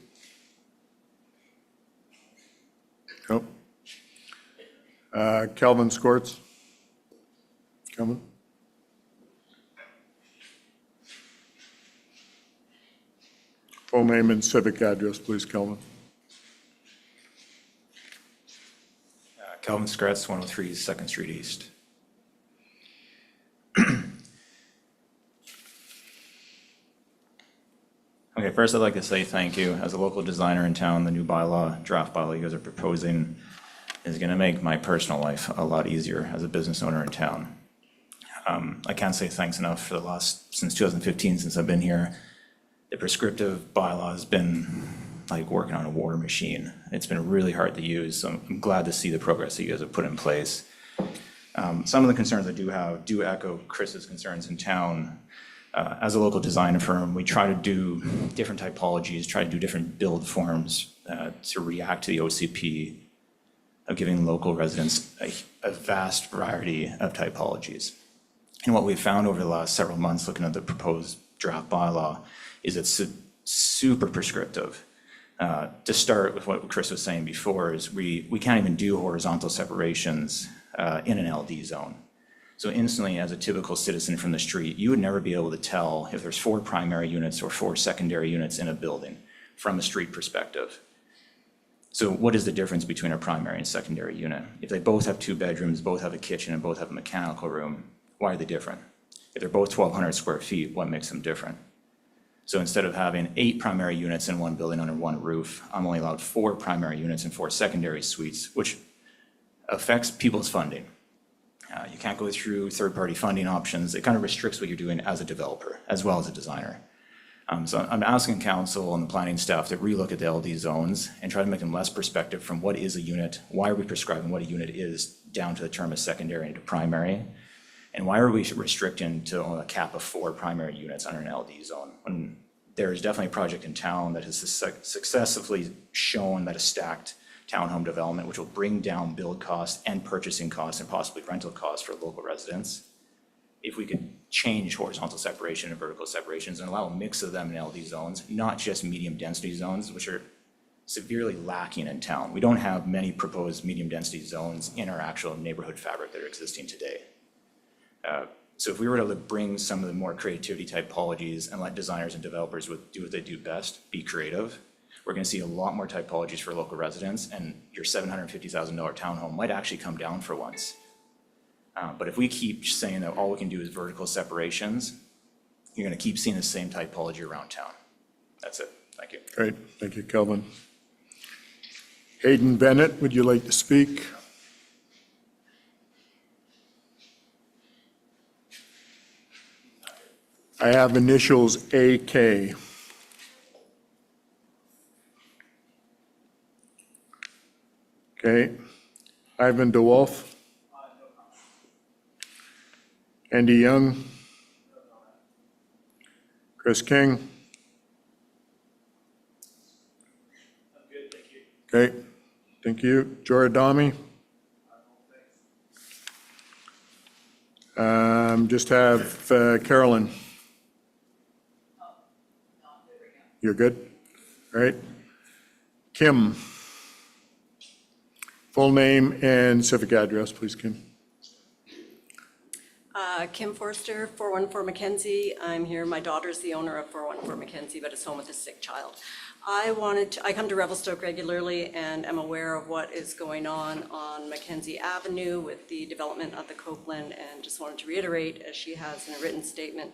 S1: Nope. Kelvin Skorts? Kelvin? Full name and civic address, please, Kelvin.
S13: Kelvin Skretz, 103 2nd Street East. Okay, first I'd like to say thank you. As a local designer in town, the new draft bylaw you guys are proposing is going to make my personal life a lot easier as a business owner in town. I can't say thanks enough for since 2015, since I've been here. The prescriptive bylaw has been like working on a war machine. It's been really hard to use, so I'm glad to see the progress that you guys have put in place. Some of the concerns I do have do echo Chris's concerns in town. As a local design firm, we try to do different typologies, try to do different build forms to react to the OCP of giving local residents a vast variety of typologies. And what we've found over the last several months looking at the proposed draft bylaw is it's super prescriptive. To start with what Chris was saying before is we can't even do horizontal separations in an LD zone. So instantly, as a typical citizen from the street, you would never be able to tell if there's 4 primary units or 4 secondary units in a building from a street perspective. So what is the difference between a primary and secondary unit? If they both have 2 bedrooms, both have a kitchen, and both have a mechanical room, why are they different? If they're both 1,200 square feet, what makes them different? So instead of having 8 primary units in one building under one roof, I'm only allowed 4 primary units and 4 secondary suites, which affects people's funding. You can't go through third-party funding options. It kind of restricts what you're doing as a developer, as well as a designer. So I'm asking council and the planning staff to relook at the LD zones and try to make them less prescriptive from what is a unit, why are we prescribing what a unit is, down to the term of secondary and to primary, and why are we restricting to only a cap of 4 primary units under an LD zone, when there is definitely a project in town that has successfully shown that a stacked townhome development, which will bring down build costs and purchasing costs and possibly rental costs for local residents. If we could change horizontal separation and vertical separations and allow a mix of them in LD zones, not just medium density zones, which are severely lacking in town. We don't have many proposed medium density zones in our actual neighborhood fabric that are existing today. So if we were to bring some of the more creativity typologies and let designers and developers do what they do best, be creative, we're going to see a lot more typologies for local residents, and your $750,000 townhome might actually come down for once. But if we keep saying that all we can do is vertical separations, you're going to keep seeing the same typology around town. That's it. Thank you.
S1: Great. Thank you, Kelvin. Hayden Bennett, would you like to speak? I have initials AK. Okay. Ivan DeWolf. Andy Young. Chris King. Okay, thank you. Joradami? Just have Carolyn. You're good? All right. Kim? Full name and civic address, please, Kim.
S15: Kim Forster, 414 Mackenzie. I'm here. My daughter's the owner of 414 Mackenzie, but is home with a sick child. I come to Revelstoke regularly and am aware of what is going on Mackenzie Avenue with the development of the Copeland, and just wanted to reiterate, as she has in a written statement,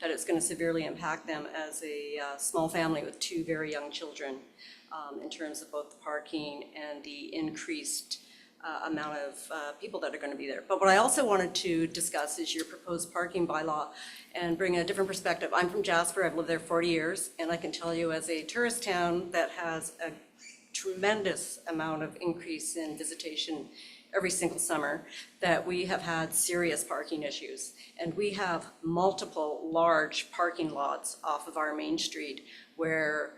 S15: that it's going to severely impact them as a small family with 2 very young children in terms of both the parking and the increased amount of people that are going to be there. But what I also wanted to discuss is your proposed parking bylaw and bring a different perspective. I'm from Jasper. I've lived there 40 years, and I can tell you, as a tourist town that has a tremendous amount of increase in visitation every single summer, that we have had serious parking issues. And we have multiple large parking lots off of our main street where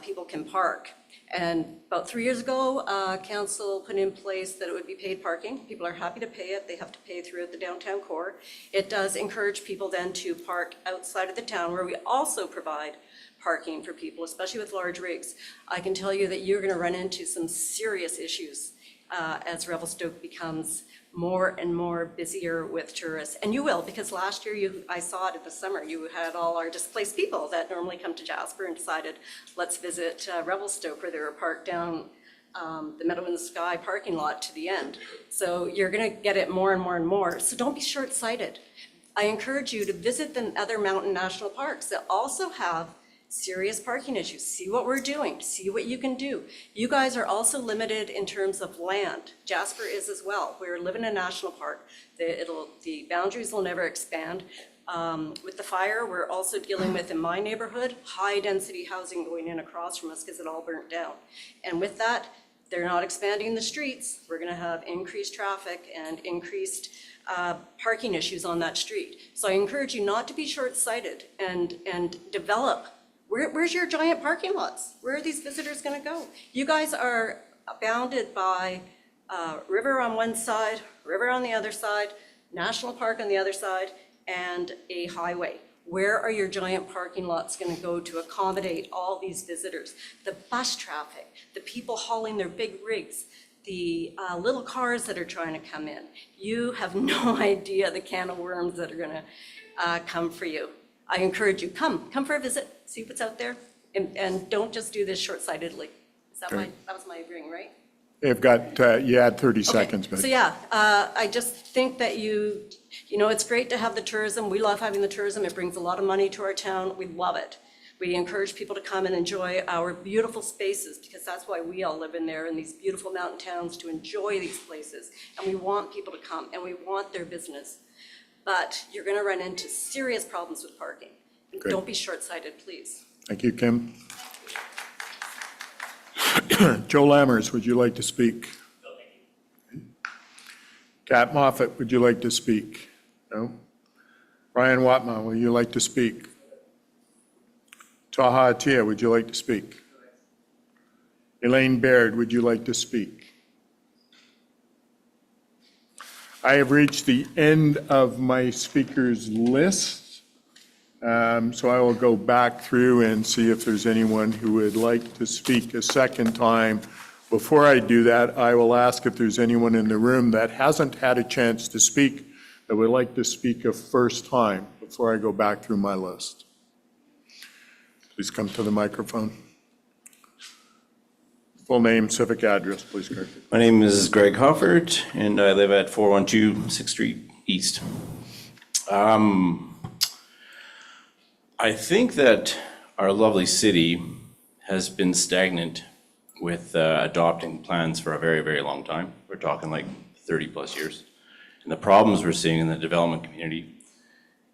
S15: people can park. And about 3 years ago, council put in place that it would be paid parking. People are happy to pay it. They have to pay throughout the downtown core. It does encourage people then to park outside of the town, where we also provide parking for people, especially with large rigs. I can tell you that you're going to run into some serious issues as Revelstoke becomes more and more busier with tourists. And you will, because last year I saw it in the summer, you had all our displaced people that normally come to Jasper and decided, let's visit Revelstoke, where they were parked down the Meadow in the Sky parking lot to the end. So you're gonna get it more and more and more. So don't be short-sighted. I encourage you to visit the other mountain national parks that also have serious parking issues. See what we're doing, see what you can do. You guys are also limited in terms of land. Jasper is as well. We're living in a national park. The boundaries will never expand. With the fire, we're also dealing with, in my neighborhood, high-density housing going in across from us because it all burnt down. And with that, they're not expanding the streets. We're gonna have increased traffic and increased parking issues on that street. So I encourage you not to be short-sighted and develop. Where's your giant parking lots? Where are these visitors gonna go? You guys are bounded by river on one side, river on the other side, national park on the other side, and a highway. Where are your giant parking lots gonna go to accommodate all these visitors? The bus traffic, the people hauling their big rigs, the little cars that are trying to come in. You have no idea the can of worms that are gonna come for you. I encourage you, come for a visit, see what's out there, and don't just do this short-sightedly. That was my ring, right?
S1: They've got, you had 30 seconds, but.
S15: So yeah, I just think that you know, it's great to have the tourism. We love having the tourism. It brings a lot of money to our town. We love it. We encourage people to come and enjoy our beautiful spaces, because that's why we all live in there, in these beautiful mountain towns, to enjoy these places. And we want people to come, and we want their business. But you're going to run into serious problems with parking.
S1: Great.
S15: Don't be short-sighted, please.
S1: Thank you, Kim. Joe Lammers, would you like to speak? Kat Moffat, would you like to speak? No? Ryan Watma, would you like to speak? Taha Atia, would you like to speak? Elaine Baird, would you like to speak? I have reached the end of my speakers list, so I will go back through and see if there's anyone who would like to speak a second time. Before I do that, I will ask if there's anyone in the room that hasn't had a chance to speak that would like to speak a first time before I go back through my list. Please come to the microphone. Full name, civic address, please, Greg.
S16: My name is Greg Hoffert, and I live at 412 6th Street East. I think that our lovely city has been stagnant with adopting plans for a very, very long time. We're talking like 30-plus years. And the problems we're seeing in the development community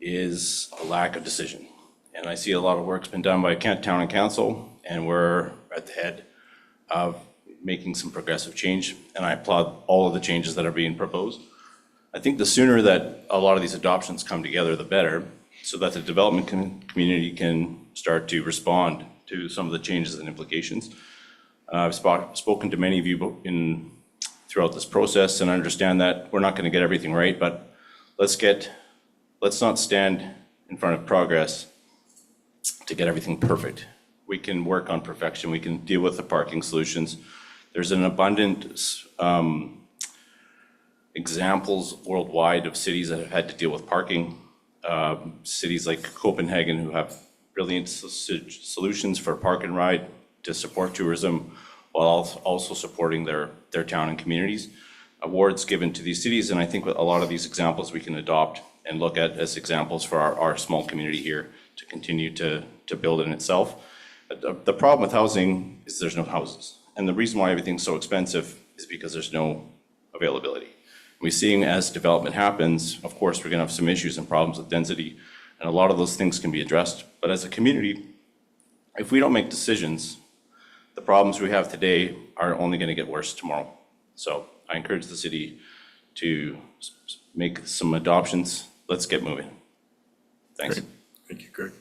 S16: is a lack of decision. And I see a lot of work's been done by Town and Council, and we're at the head of making some progressive change, and I applaud all of the changes that are being proposed. I think the sooner that a lot of these adoptions come together, the better, so that the development community can start to respond to some of the changes and implications. I've spoken to many of you throughout this process, and I understand that we're not going to get everything right, but let's not stand in front of progress to get everything perfect. We can work on perfection. We can deal with the parking solutions. There's an abundant examples worldwide of cities that have had to deal with parking. Cities like Copenhagen, who have brilliant solutions for park and ride to support tourism, while also supporting their town and communities. Awards given to these cities, and I think a lot of these examples we can adopt and look at as examples for our small community here to continue to build in itself. The problem with housing is there's no houses. And the reason why everything's so expensive is because there's no availability. We're seeing as development happens, of course, we're gonna have some issues and problems with density, and a lot of those things can be addressed. But as a community, if we don't make decisions the problems we have today are only going to get worse tomorrow. So I encourage the city to make some adoptions. Let's get moving. Thanks.
S1: Great. Thank you, Greg.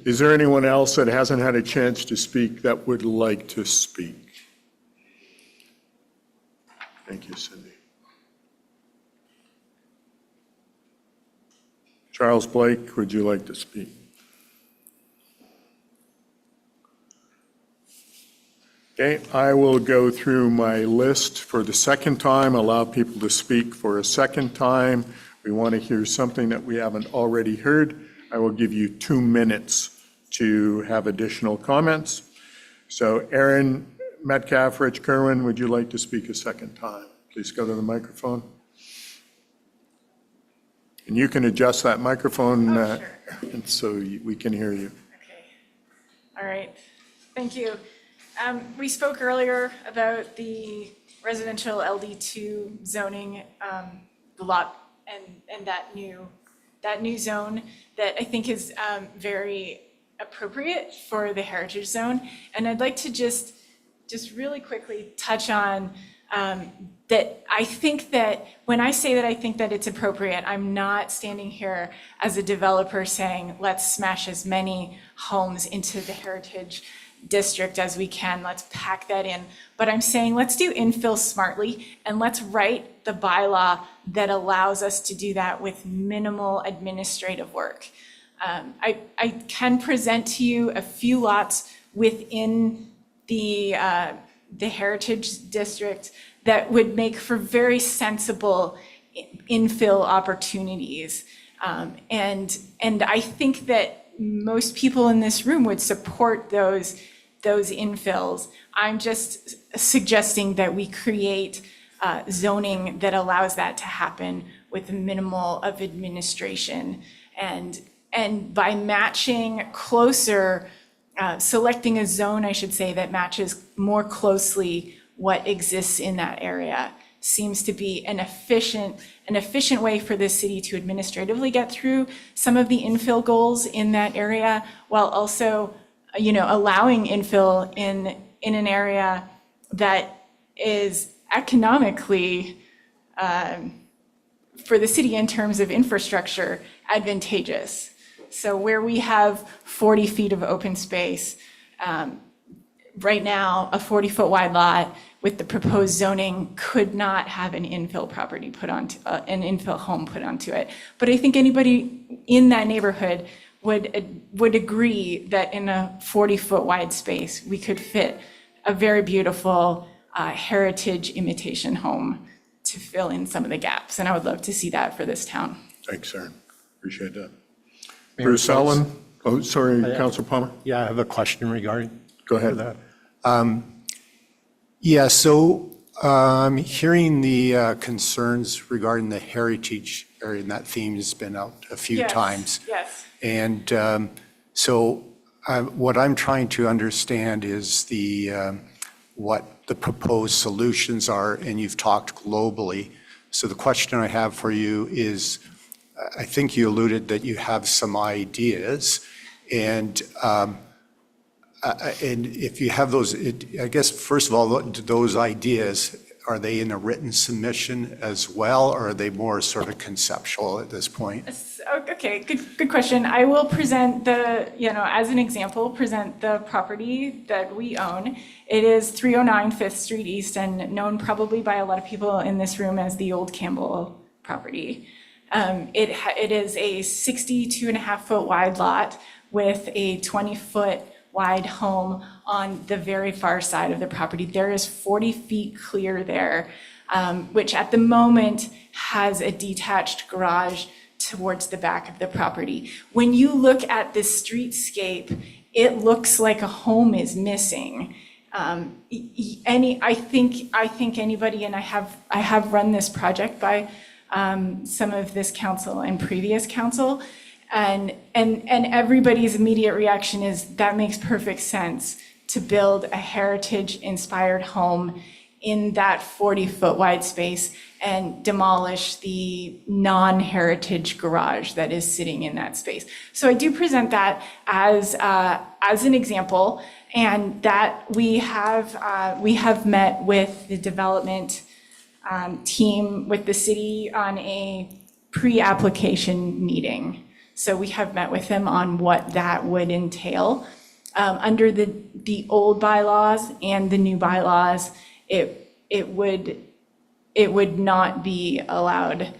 S1: Is there anyone else that hasn't had a chance to speak that would like to speak? Thank you, Cindy. Charles Blake, would you like to speak? Okay, I will go through my list for the second time, allow people to speak for a second time. We want to hear something that we haven't already heard. I will give you 2 minutes to have additional comments. So Aaron Metcalf, Rich Kerwin, would you like to speak a second time? Please go to the microphone. And you can adjust that microphone
S3: Sure.
S1: and so we can hear you.
S3: Okay. All right. Thank you. We spoke earlier about the residential LD2 zoning, the lot and that new zone that I think is very appropriate for the heritage zone. And I'd like to just really quickly touch on that I think that when I say that I think that it's appropriate, I'm not standing here as a developer saying, let's smash as many homes into the heritage district as we can, let's pack that in. But I'm saying let's do infill smartly and let's write the bylaw that allows us to do that with minimal administrative work. I can present to you a few lots within the heritage district that would make for very sensible infill opportunities. And I think that most people in this room would support those infills. I'm just suggesting that we create zoning that allows that to happen with minimal of administration. And by matching closer, selecting a zone, I should say, that matches more closely what exists in that area seems to be an efficient way for the city to administratively get through some of the infill goals in that area, while also, allowing infill in an area that is economically, for the city in terms of infrastructure, advantageous. So where we have 40 feet of open space, right now, a 40-foot wide lot with the proposed zoning could not have an infill property put onto, an infill home put onto it. But I think anybody in that neighborhood would agree that in a 40-foot wide space, we could fit a very beautiful heritage imitation home to fill in some of the gaps. And I would love to see that for this town.
S1: Thanks, Aaron. Appreciate that.
S17: Mayor
S1: Bruce
S17: Schultz.
S1: Allen? Oh, sorry, Councilor Palmer?
S17: Yeah, I have a question regarding
S1: Go ahead.
S17: that. Yeah, so hearing the concerns regarding the heritage area, and that theme has been out a few times.
S3: Yes.
S17: And so what I'm trying to understand is what the proposed solutions are, and you've talked globally. So the question I have for you is, I think you alluded that you have some ideas, and if you have those, I guess, first of all, those ideas, are they in a written submission as well, or are they more sort of conceptual at this point?
S3: Okay, good question. I will present as an example, present the property that we own. It is 309 5th Street East, and known probably by a lot of people in this room as the old Campbell property. It is a 62.5-foot wide lot with a 20-foot wide home on the very far side of the property. There is 40 feet clear there, which at the moment has a detached garage towards the back of the property. When you look at the streetscape, it looks like a home is missing. I think anybody, and I have run this project by some of this council and previous council, and everybody's immediate reaction is that makes perfect sense to build a heritage-inspired home in that 40-foot wide space and demolish the non-heritage garage that is sitting in that space. So I do present that as an example, and that we have met with the development team with the city on a pre-application meeting. So we have met with them on what that would entail. Under the old bylaws and the new bylaws, it would not be allowed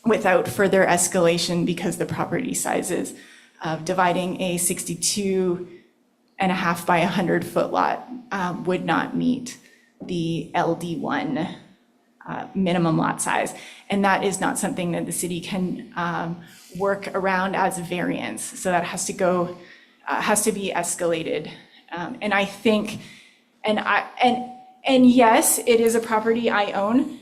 S3: without further escalation because the property sizes of dividing a 62.5 by 100-foot lot would not meet the LD1 minimum lot size. And that is not something that the city can work around as a variance. So that has to go, has to be escalated. And I think, and yes, it is a property I own,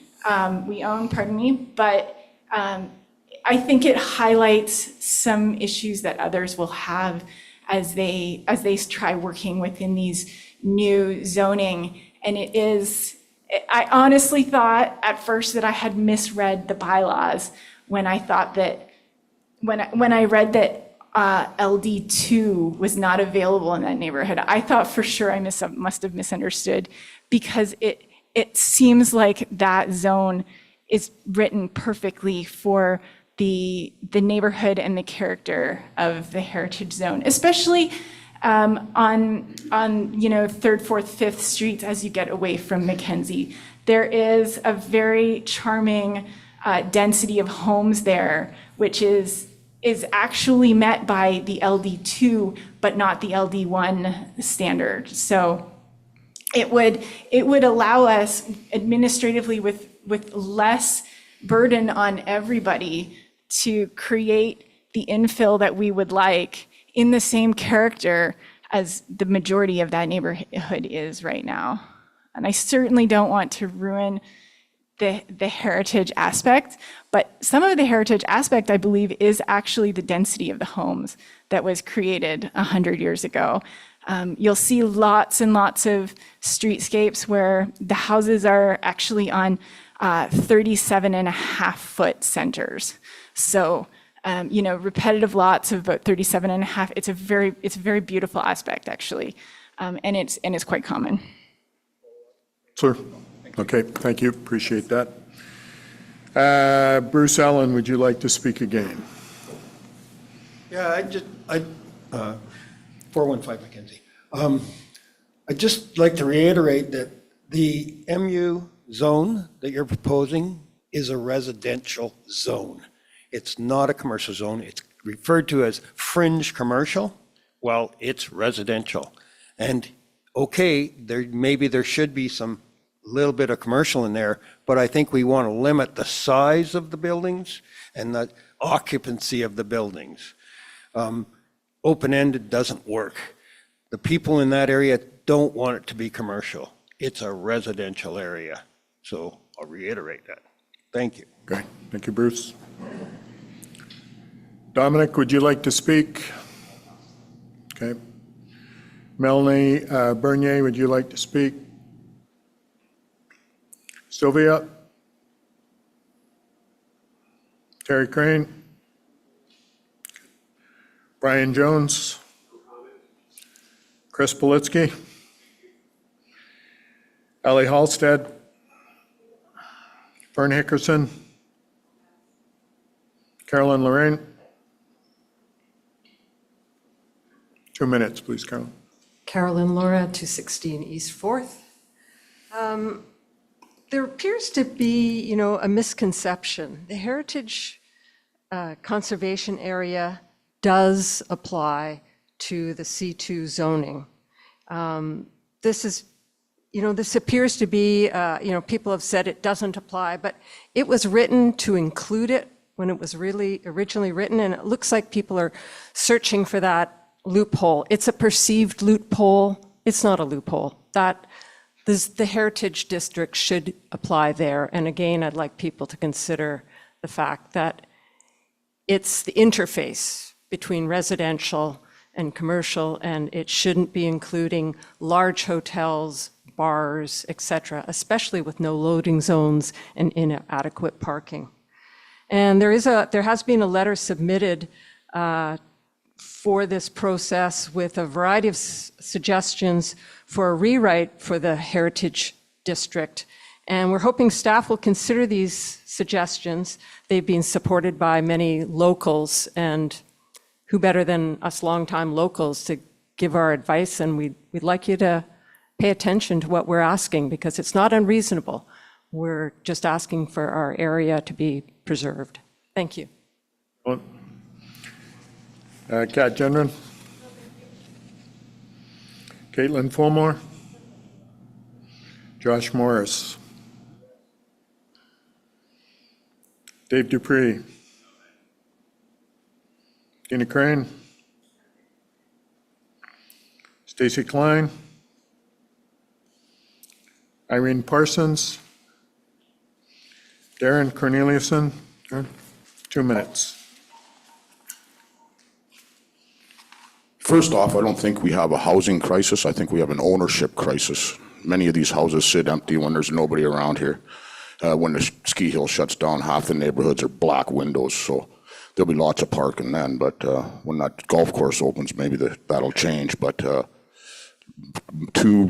S3: we own, pardon me, but I think it highlights some issues that others will have as they try working within these new zoning. And it is, I honestly thought at first that I had misread the bylaws when I thought that, when I read that LD2 was not available in that neighborhood. I thought for sure I must have misunderstood, because it seems like that zone is written perfectly for the neighborhood and the character of the heritage zone, especially on Third, Fourth, Fifth Streets as you get away from Mackenzie. There is a very charming density of homes there, which is actually met by the LD2, but not the LD1 standard. So it would allow us administratively with less burden on everybody to create the infill that we would like in the same character as the majority of that neighborhood is right now. And I certainly don't want to ruin the heritage aspect, but some of the heritage aspect, I believe, is actually the density of the homes that was created 100 years ago. You'll see lots and lots of streetscapes where the houses are actually on 37.5-foot centers. So, repetitive lots of about 37.5. It's a very beautiful aspect, actually, and it's quite common.
S1: Sir? Okay, thank you, appreciate that. Bruce Allen, would you like to speak again?
S4: Yeah, 415 Mackenzie. I'd just like to reiterate that the MU zone that you're proposing is a residential zone. It's not a commercial zone. It's referred to as fringe commercial. Well, it's residential. And okay, maybe there should be some little bit of commercial in there, but I think we want to limit the size of the buildings and the occupancy of the buildings. Open-ended doesn't work. The people in that area don't want it to be commercial. It's a residential area. So I'll reiterate that. Thank you.
S1: Okay, thank you, Bruce. Dominic, would you like to speak? Okay. Melanie Bernier, would you like to speak? Sylvia? Terry Crane? Brian Jones? Chris Politsky? Ellie Halstead? Fern Hickerson? Carolyn Lorraine? 2 minutes, please, Carolyn.
S6: Carolyn Laura, 216 East 4th. There appears to be, a misconception. The Heritage Conservation Area does apply to the C2 zoning. This appears to be, people have said it doesn't apply, but it was written to include it when it was really originally written, and it looks like people are searching for that loophole. It's a perceived loophole. It's not a loophole. The Heritage District should apply there. And again, I'd like people to consider the fact that it's the interface between residential and commercial, and it shouldn't be including large hotels, bars, et cetera, especially with no loading zones and inadequate parking. And there has been a letter submitted for this process with a variety of suggestions for a rewrite for the Heritage District. And we're hoping staff will consider these suggestions. They've been supported by many locals, and who better than us longtime locals to give our advice, and we'd like you to pay attention to what we're asking, because it's not unreasonable. We're just asking for our area to be preserved. Thank you.
S1: Well, Kat Gendron? Caitlin Fulmore? Josh Morris? Dave Dupree? Tina Crane? Stacy Klein? Irene Parsons? Darren Corneliuson? 2 minutes.
S9: First off, I don't think we have a housing crisis. I think we have an ownership crisis. Many of these houses sit empty when there's nobody around here. When the ski hill shuts down, half the neighborhoods are black windows, so there'll be lots of parking then. But when that golf course opens, maybe that'll change. But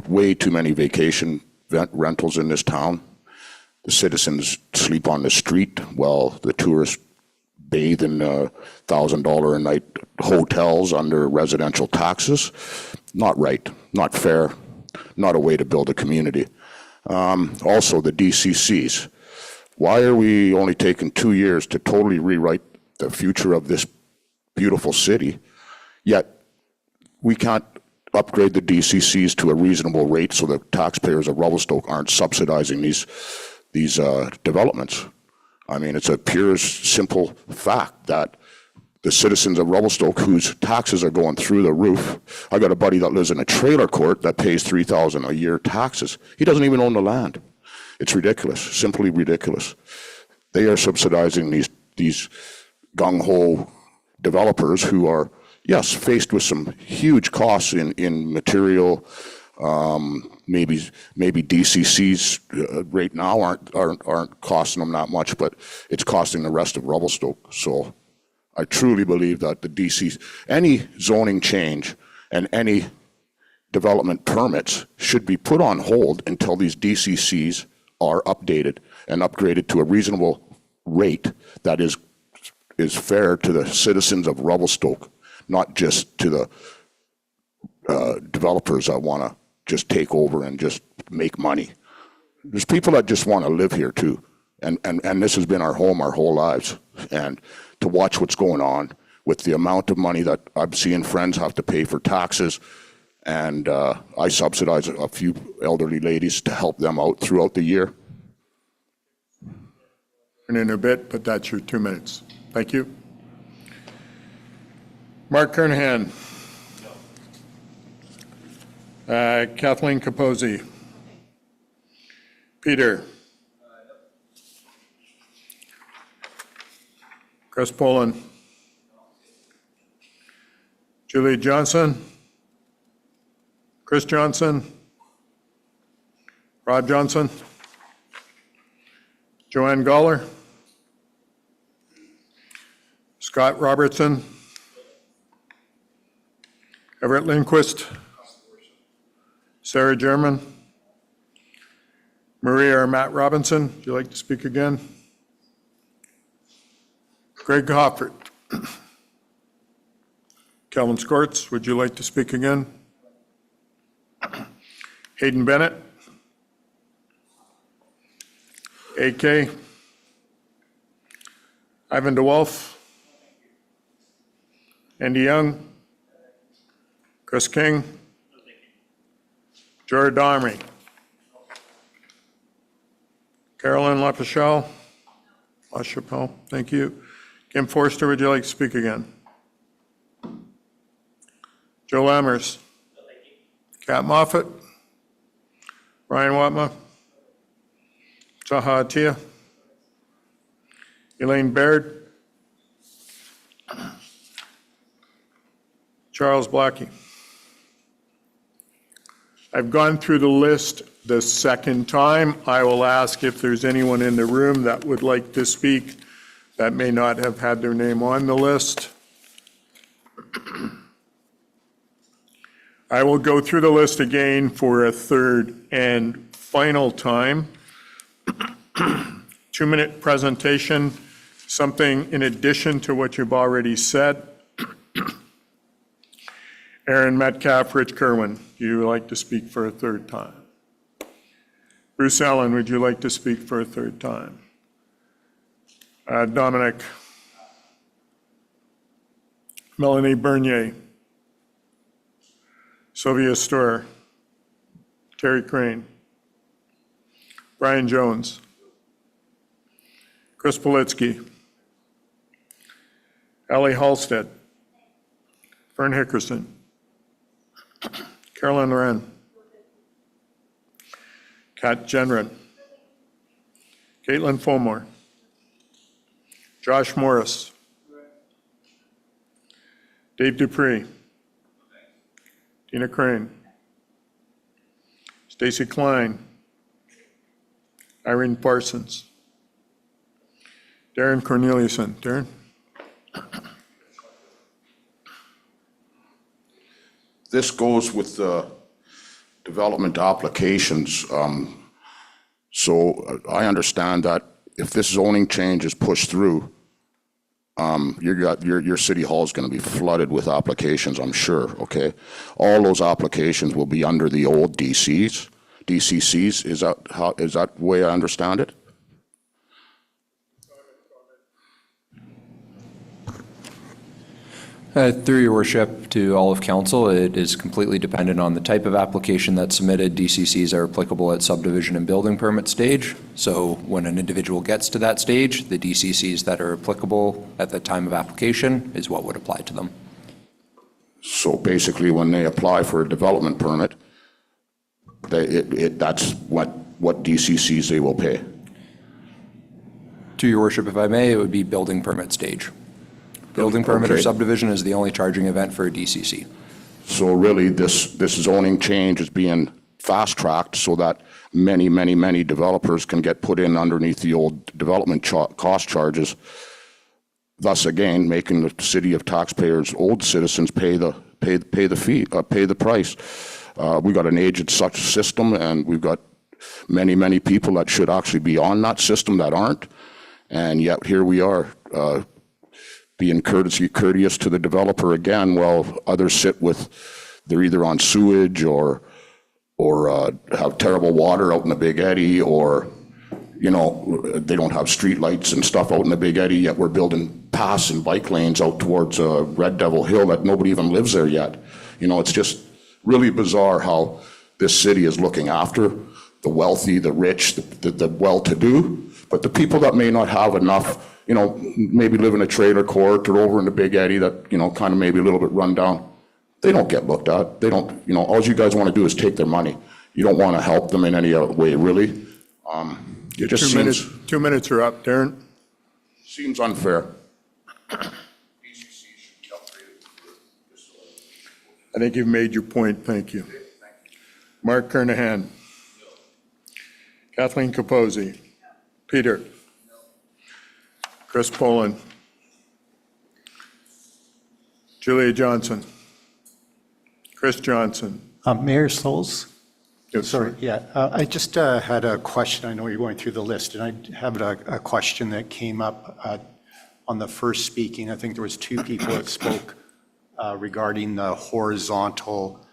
S9: way too many vacation rentals in this town. The citizens sleep on the street while the tourists bathe in $1,000 a night hotels under residential taxes. Not right, not fair, not a way to build a community. Also, the DCCs. Why are we only taking 2 years to totally rewrite the future of this beautiful city, yet we can't upgrade the DCCs to a reasonable rate so the taxpayers of Revelstoke aren't subsidizing these developments? I mean, it's a pure, simple fact that the citizens of Revelstoke, whose taxes are going through the roof. I got a buddy that lives in a trailer court that pays $3,000 a year taxes. He doesn't even own the land. It's ridiculous, simply ridiculous. They are subsidizing these gung-ho developers who are, yes, faced with some huge costs in material. Maybe DCCs right now aren't costing them that much, but it's costing the rest of Revelstoke. So I truly believe that any zoning change and any development permits should be put on hold until these DCCs are updated and upgraded to a reasonable rate that is fair to the citizens of Revelstoke, not just to the developers that want to just take over and just make money. There's people that just want to live here too. And this has been our home our whole lives. And to watch what's going on with the amount of money that I'm seeing friends have to pay for taxes, and I subsidize a few elderly ladies to help them out throughout the year.
S1: In a bit, but that's your 2 minutes. Thank you. Mark Kernahan. Kathleen Capozzi. Peter. Chris Poland. Julie Johnson. Chris Johnson. Rob Johnson. Joanne Goller. Scott Robertson. Everett Lindquist. Sarah German. Maria or Matt Robinson, would you like to speak again? Greg Hoffert. Kelvin Skorts, would you like to speak again? Hayden Bennett. AK. Ivan DeWolf. Andy Young. Chris King. Jared Dahmery. Carolyn LaChapelle. LaChapelle, thank you. Kim Forster, would you like to speak again? Joe Lammers. Kat Moffett. Ryan Watma. Taha Atia. Elaine Baird. Charles Blackie. I've gone through the list the second time. I will ask if there's anyone in the room that would like to speak that may not have had their name on the list. I will go through the list again for a third and final time. 2-minute presentation, something in addition to what you've already said. Aaron Metcalf, Rich Kerwin, do you like to speak for a third time? Bruce Allen, would you like to speak for a third time? Dominic. Melanie Bernier. Sylvia Storer. Terry Crane. Brian Jones. Chris Politsky. Ellie Halstead. Fern Hickerson. Carolyn Wren. Kat Genren. Caitlin Fulmore. Josh Morris. Dave Dupree. Tina Crane. Stacy Klein. Irene Parsons. Darren Corneliuson. Darren?
S9: This goes with the development applications. So I understand that if this zoning change is pushed through, your city hall is going to be flooded with applications, I'm sure, okay? All those applications will be under the old DCCs. Is that the way I understand it?
S2: Through your worship to all of council, it is completely dependent on the type of application that's submitted. DCCs are applicable at subdivision and building permit stage. So when an individual gets to that stage, the DCCs that are applicable at the time of application is what would apply to them.
S9: So basically, when they apply for a development permit, that's what DCCs they will pay.
S2: To your worship, if I may, it would be building permit stage. Building permit or
S9: Okay.
S2: subdivision is the only charging event for a DCC.
S9: So really, this zoning change is being fast-tracked so that many developers can get put in underneath the old development cost charges, thus again, making the city of taxpayers, old citizens, pay the fee, pay the price. We got an aged such system, and we've got many people that should actually be on that system that aren't, and yet here we are, being courteous to the developer again, while others sit with, they're either on sewage or have terrible water out in the Big Eddy, or, you know, they don't have street lights and stuff out in the Big Eddy, yet we're building paths and bike lanes out towards Red Devil Hill that nobody even lives there yet. You know, it's just really bizarre how this city is looking after the wealthy, the rich, the well-to-do, but the people that may not have enough, you know, maybe live in a trailer court or over in the Big Eddy that, you know, kind of maybe a little bit run down, they don't get looked at. They don't, you know, all you guys want to do is take their money. You don't want to help them in any other way, really. It just seems...
S1: 2 minutes are up. Darren?
S9: Seems unfair.
S1: I think you've made your point. Thank you. Mark Kernahan. Kathleen Capozzi. Peter. Chris Poland. Julia Johnson. Chris Johnson.
S17: Mayor Souls?
S1: Yes,
S17: Sorry,
S1: sir.
S17: yeah. I just had a question. I know you're going through the list, and I have a question that came up on the first speaking. I think there was 2 people that spoke regarding the horizontal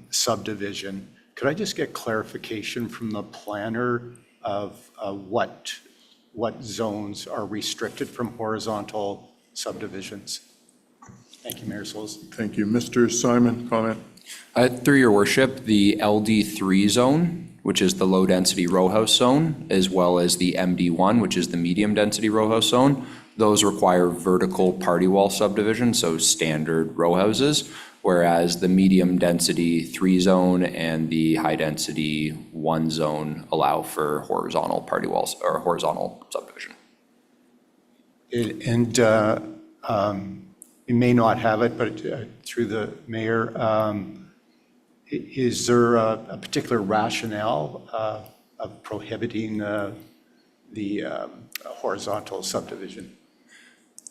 S17: subdivision. Could I just get clarification from the planner of what zones are restricted from horizontal subdivisions? Thank you, Mayor Souls.
S1: Thank you. Mr. Simon, comment?
S2: Through your worship, the LD3 zone, which is the low-density row house zone, as well as the MD1, which is the medium-density row house zone, those require vertical party wall subdivision, so standard row houses, whereas the medium-density 3 zone and the high-density 1 zone allow for horizontal party walls or horizontal subdivision.
S17: And you may not have it, but through the mayor, Is there a particular rationale of prohibiting the horizontal subdivision?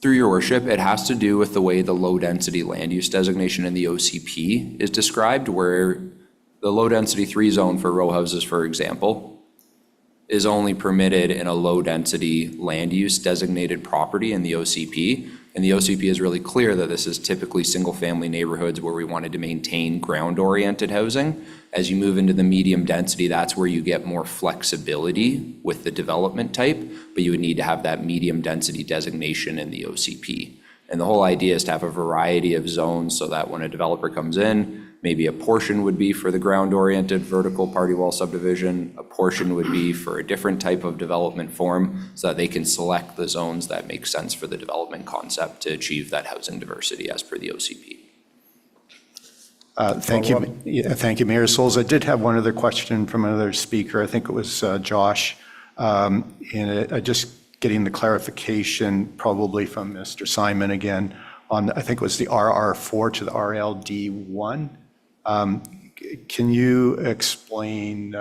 S2: Through your worship, it has to do with the way the low-density land use designation in the OCP is described, where the low-density 3 zone for row houses, for example, is only permitted in a low-density land use designated property in the OCP. And the OCP is really clear that this is typically single-family neighborhoods where we wanted to maintain ground-oriented housing. As you move into the medium density, that's where you get more flexibility with the development type, but you would need to have that medium density designation in the OCP. And the whole idea is to have a variety of zones so that when a developer comes in, maybe a portion would be for the ground-oriented vertical party wall subdivision, a portion would be for a different type of development form, so that they can select the zones that make sense for the development concept to achieve that housing diversity as per the OCP.
S17: Thank you. Yeah, thank you, Mayor Souls. I did have one other question from another speaker. I think it was Josh. Just getting the clarification probably from Mr. Simon again on, I think it was the RR4 to the RLD1. Can you explain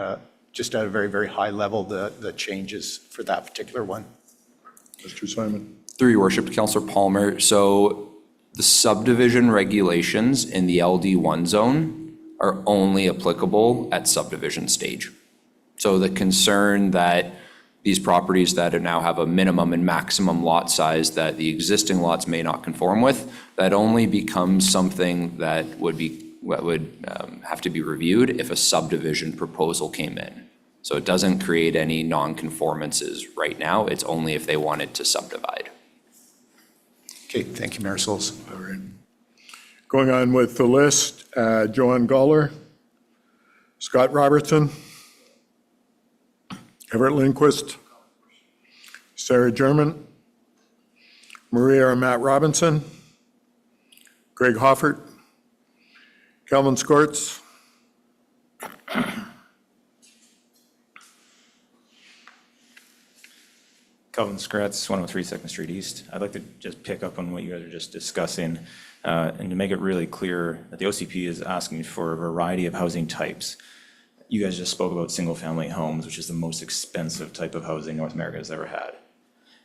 S17: just at a very, very high level the changes for that particular one?
S1: Mr. Simon.
S2: Through your worship, Councillor Palmer, so the subdivision regulations in the LD1 zone are only applicable at subdivision stage. So the concern that these properties that now have a minimum and maximum lot size that the existing lots may not conform with, that only becomes something that would have to be reviewed if a subdivision proposal came in. So it doesn't create any non-conformances right now. It's only if they wanted to subdivide.
S17: Okay, thank you, Mayor Souls.
S1: All right. Going on with the list, Joanne Goller, Scott Robertson, Everett Lindquist, Sarah German, Maria or Matt Robinson, Greg Hoffert, Calvin Skorts,
S13: Calvin Skratz, 103 2nd Street East. I'd like to just pick up on what you guys are just discussing and to make it really clear that the OCP is asking for a variety of housing types. You guys just spoke about single-family homes, which is the most expensive type of housing North America has ever had.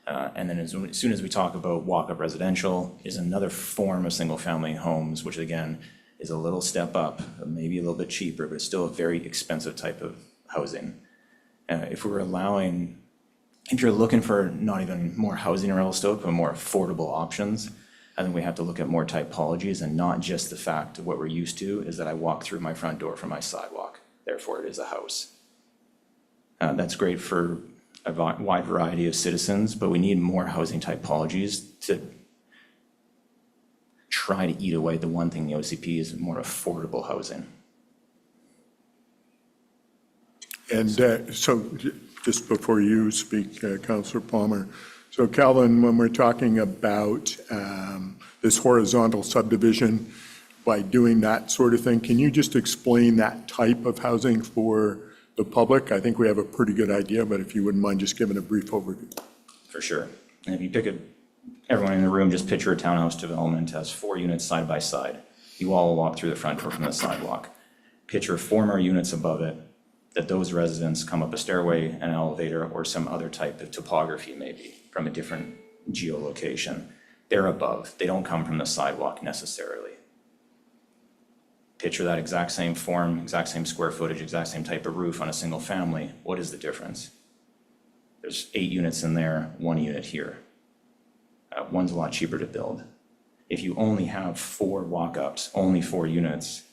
S13: And then as soon as we talk about walk-up residential, is another form of single-family homes, which again is a little step up, maybe a little bit cheaper, but it's still a very expensive type of housing. If you're looking for not even more housing in Revelstoke, but more affordable options, I think we have to look at more typologies and not just the fact that what we're used to is that I walk through my front door from my sidewalk, therefore it is a house. That's great for a wide variety of citizens, but we need more housing typologies to try to eat away the one thing the OCP is more affordable housing.
S1: and so just before you speak, Councillor Palmer, so Calvin, when we're talking about this horizontal subdivision, by doing that sort of thing, can you just explain that type of housing for the public? I think we have a pretty good idea, but if you wouldn't mind just giving a brief overview.
S13: For sure. And if you pick everyone in the room, just picture a townhouse development has 4 units side by side. You all walk through the front door from the sidewalk. Picture 4 more units above it, that those residents come up a stairway, an elevator, or some other type of topography maybe from a different geolocation. They're above. They don't come from the sidewalk necessarily. Picture that exact same form, exact same square footage, exact same type of roof on a single family. What is the difference? There's 8 units in there, 1 unit here. One's a lot cheaper to build. If you only have 4 walk-ups, only 4 units,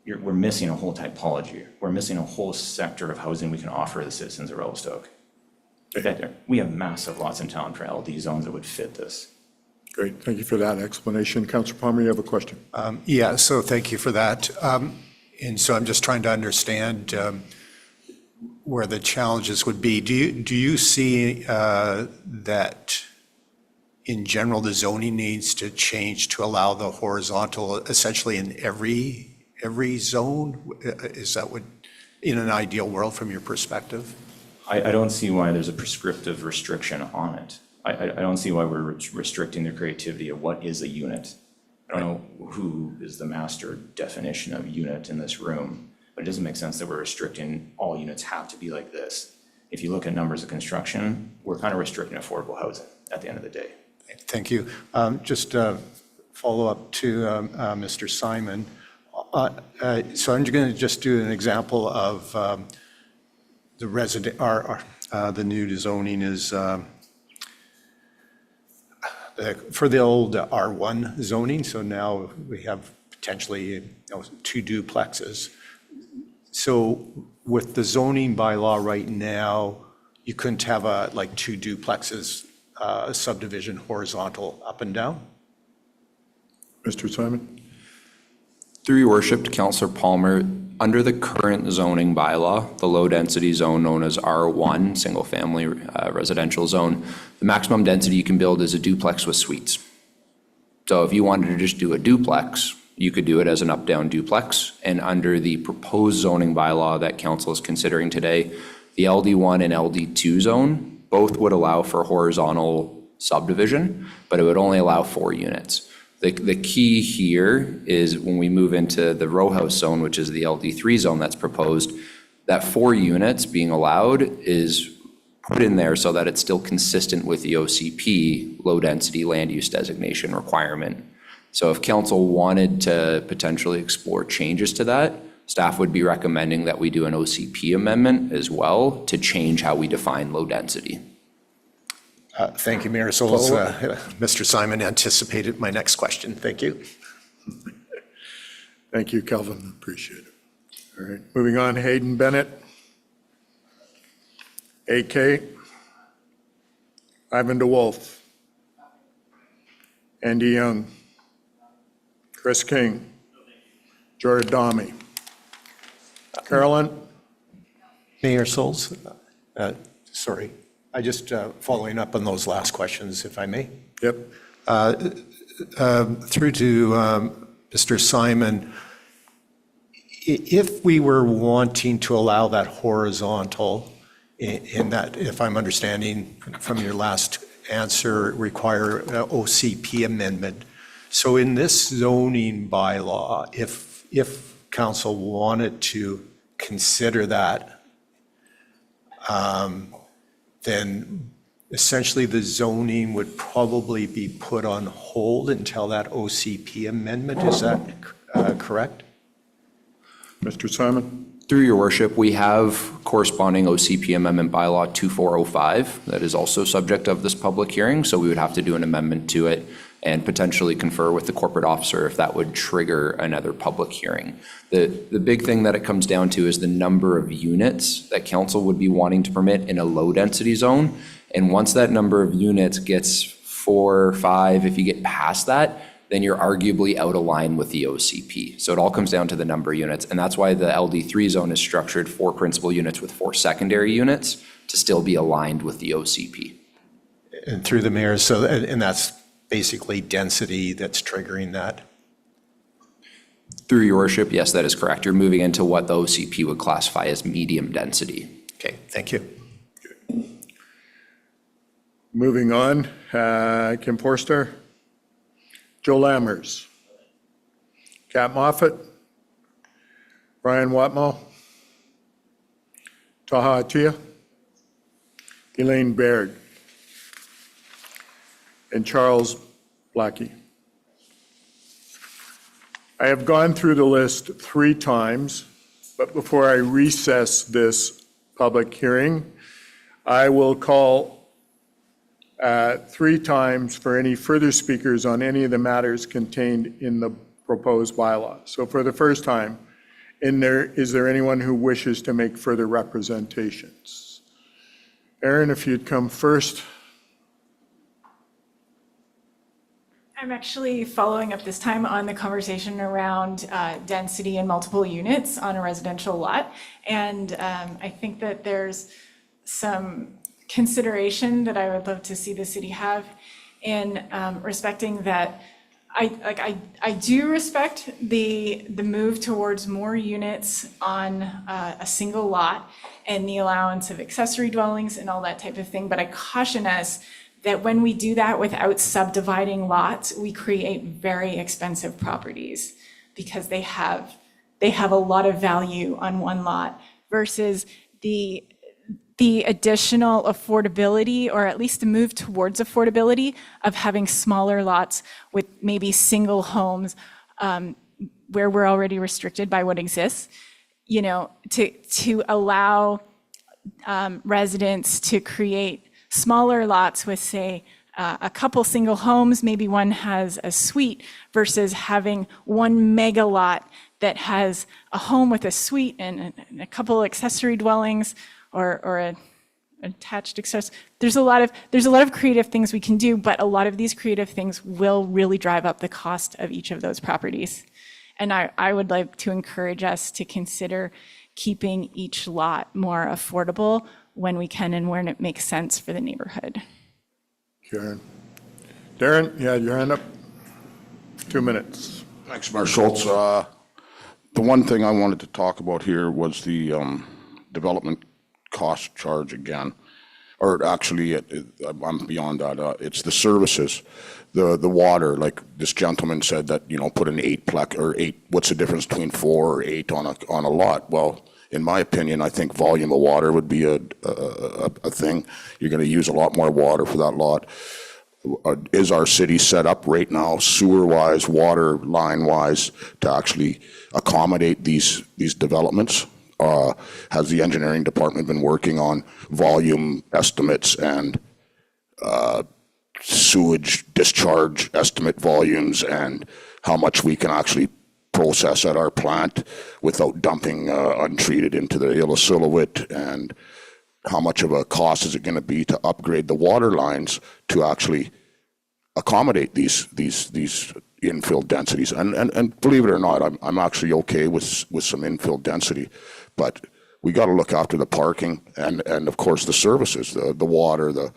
S13: we're missing a whole typology. We're missing a whole sector of housing we can offer the citizens of Revelstoke. We have massive lots in town for LD zones that would fit this.
S1: Great, thank you for that explanation. Councillor Palmer, you have a question?
S17: Yeah, so thank you for that. And so I'm just trying to understand where the challenges would be. Do you see that in general the zoning needs to change to allow the horizontal essentially in every zone? Is that what, in an ideal world from your perspective?
S13: I don't see why there's a prescriptive restriction on it. I don't see why we're restricting the creativity of what is a unit. I don't know who is the master definition of unit in this room, but it doesn't make sense that we're restricting all units have to be like this. If you look at numbers of construction, we're kind of restricting affordable housing at the end of the day.
S17: Thank you. Just follow up to Mr. Simon. So I'm going to just do an example of the resident, the new zoning is for the old R1 zoning. So now we have potentially 2 duplexes. So with the zoning bylaw right now, you couldn't have like 2 duplexes subdivision horizontal up and down?
S1: Mr. Simon?
S2: Through your worship, to Councillor Palmer, under the current zoning bylaw, the low-density zone known as R1, single-family residential zone, the maximum density you can build is a duplex with suites. So if you wanted to just do a duplex, you could do it as an up-down duplex. And under the proposed zoning bylaw that council is considering today, the LD1 and LD2 zone both would allow for horizontal subdivision, but it would only allow 4 units. The key here is when we move into the row house zone, which is the LD3 zone that's proposed, that 4 units being allowed is put in there so that it's still consistent with the OCP, low-density land use designation requirement. So if council wanted to potentially explore changes to that, staff would be recommending that we do an OCP amendment as well to change how we define low density.
S17: Thank you, Mayor. So Mr. Simon anticipated my next question. Thank you.
S1: Thank you, Kelvin. Appreciate it. All right, moving on, Hayden Bennett. AK. Ivan DeWolf. Andy Young. Chris King. Jared Domi. Carolyn?
S17: Mayor Souls, sorry, I just following up on those last questions, if I may.
S1: Yep.
S17: Through to Mr. Simon, if we were wanting to allow that horizontal, in that, if I'm understanding from your last answer, require an OCP amendment. So in this zoning bylaw, if council wanted to consider that, then essentially the zoning would probably be put on hold until that OCP amendment. Is that correct?
S1: Mr. Simon?
S2: Through your worship, we have corresponding OCP amendment bylaw 2405 that is also subject of this public hearing, so we would have to do an amendment to it and potentially confer with the corporate officer if that would trigger another public hearing. The big thing that it comes down to is the number of units that council would be wanting to permit in a low density zone. And once that number of units gets 4 or 5, if you get past that, then you're arguably out of line with the OCP. So it all comes down to the number of units. And that's why the LD3 zone is structured 4 principal units with 4 secondary units to still be aligned with the OCP.
S17: And through the mayor, so, and that's basically density that's triggering that?
S2: Through your worship, yes, that is correct. You're moving into what the OCP would classify as medium density.
S17: Okay, thank you.
S1: Moving on, Kim Forster. Joe Lammers. Kat Moffat. Brian Watmo. Taha Atia. Elaine Baird. And Charles Blackie. I have gone through the list 3 times, but before I recess this public hearing, I will call 3 times for any further speakers on any of the matters contained in the proposed bylaw. So for the first time, is there anyone who wishes to make further representations? Aaron, if you'd come first.
S3: I'm actually following up this time on the conversation around density and multiple units on a residential lot. And I think that there's some consideration that I would love to see the city have in respecting that. I do respect the move towards more units on a single lot and the allowance of accessory dwellings and all that type of thing, but I caution us that when we do that without subdividing lots, we create very expensive properties because they have a lot of value on one lot versus the additional affordability, or at least the move towards affordability of having smaller lots with maybe single homes where we're already restricted by what exists, you know, to allow residents to create smaller lots with, say, a couple single homes, maybe one has a suite, versus having one mega lot that has a home with a suite and a couple accessory dwellings or an attached accessory. There's a lot of creative things we can do, but a lot of these creative things will really drive up the cost of each of those properties. And I would like to encourage us to consider keeping each lot more affordable when we can and when it makes sense for the neighborhood.
S1: Karen. Darren, you had your hand up. 2 minutes.
S9: Thanks, Mayor Schultz. The one thing I wanted to talk about here was the development cost charge again. Or actually, I'm beyond that. It's the services, the water. Like this gentleman said that, you know, put an 8-plex or 8. What's the difference between 4 or 8 on a lot? Well, in my opinion, I think volume of water would be a thing. You're going to use a lot more water for that lot. Is our city set up right now, sewer-wise, water line-wise, to actually accommodate these developments? Has the engineering department been working on volume estimates and sewage discharge estimate volumes and how much we can actually process at our plant without dumping untreated into the Illecillewaet, and how much of a cost is it going to be to upgrade the water lines to actually accommodate these infill densities? And believe it or not, I'm actually okay with some infill density, but we got to look after the parking and of course the services, the water, the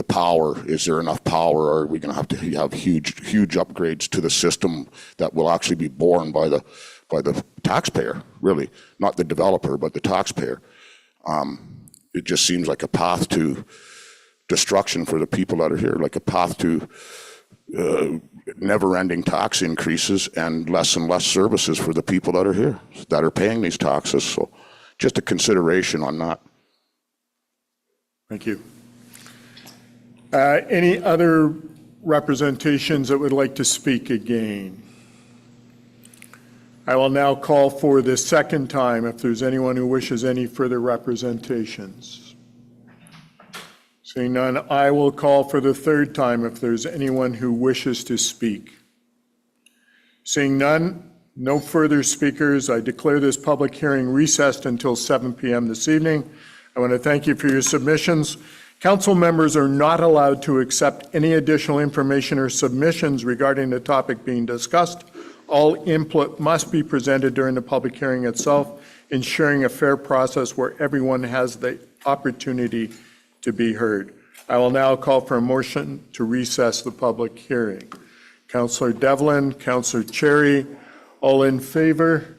S9: power. Is there enough power? Or are we going to have huge upgrades to the system that will actually be borne by the taxpayer, really, not the developer, but the taxpayer? It just seems like a path to destruction for the people that are here, like a path to never-ending tax increases and less services for the people that are here, that are paying these taxes. So just a consideration on that.
S1: Thank you. Any other representations that would like to speak again? I will now call for the second time if there's anyone who wishes any further representations. Seeing none, I will call for the third time if there's anyone who wishes to speak. Seeing none, no further speakers, I declare this public hearing recessed until 7 p.m. this evening. I want to thank you for your submissions. Council members are not allowed to accept any additional information or submissions regarding the topic being discussed. All input must be presented during the public hearing itself, ensuring a fair process where everyone has the opportunity to be heard. I will now call for a motion to recess the public hearing. Councillor Devlin, Councillor Cherry, all in favor?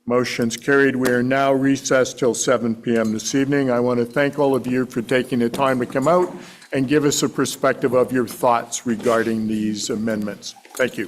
S1: Motion's carried. We are now recessed till 7 p.m. this evening. I want to thank all of you for taking the time to come out and give us a perspective of your thoughts regarding these amendments. Thank you.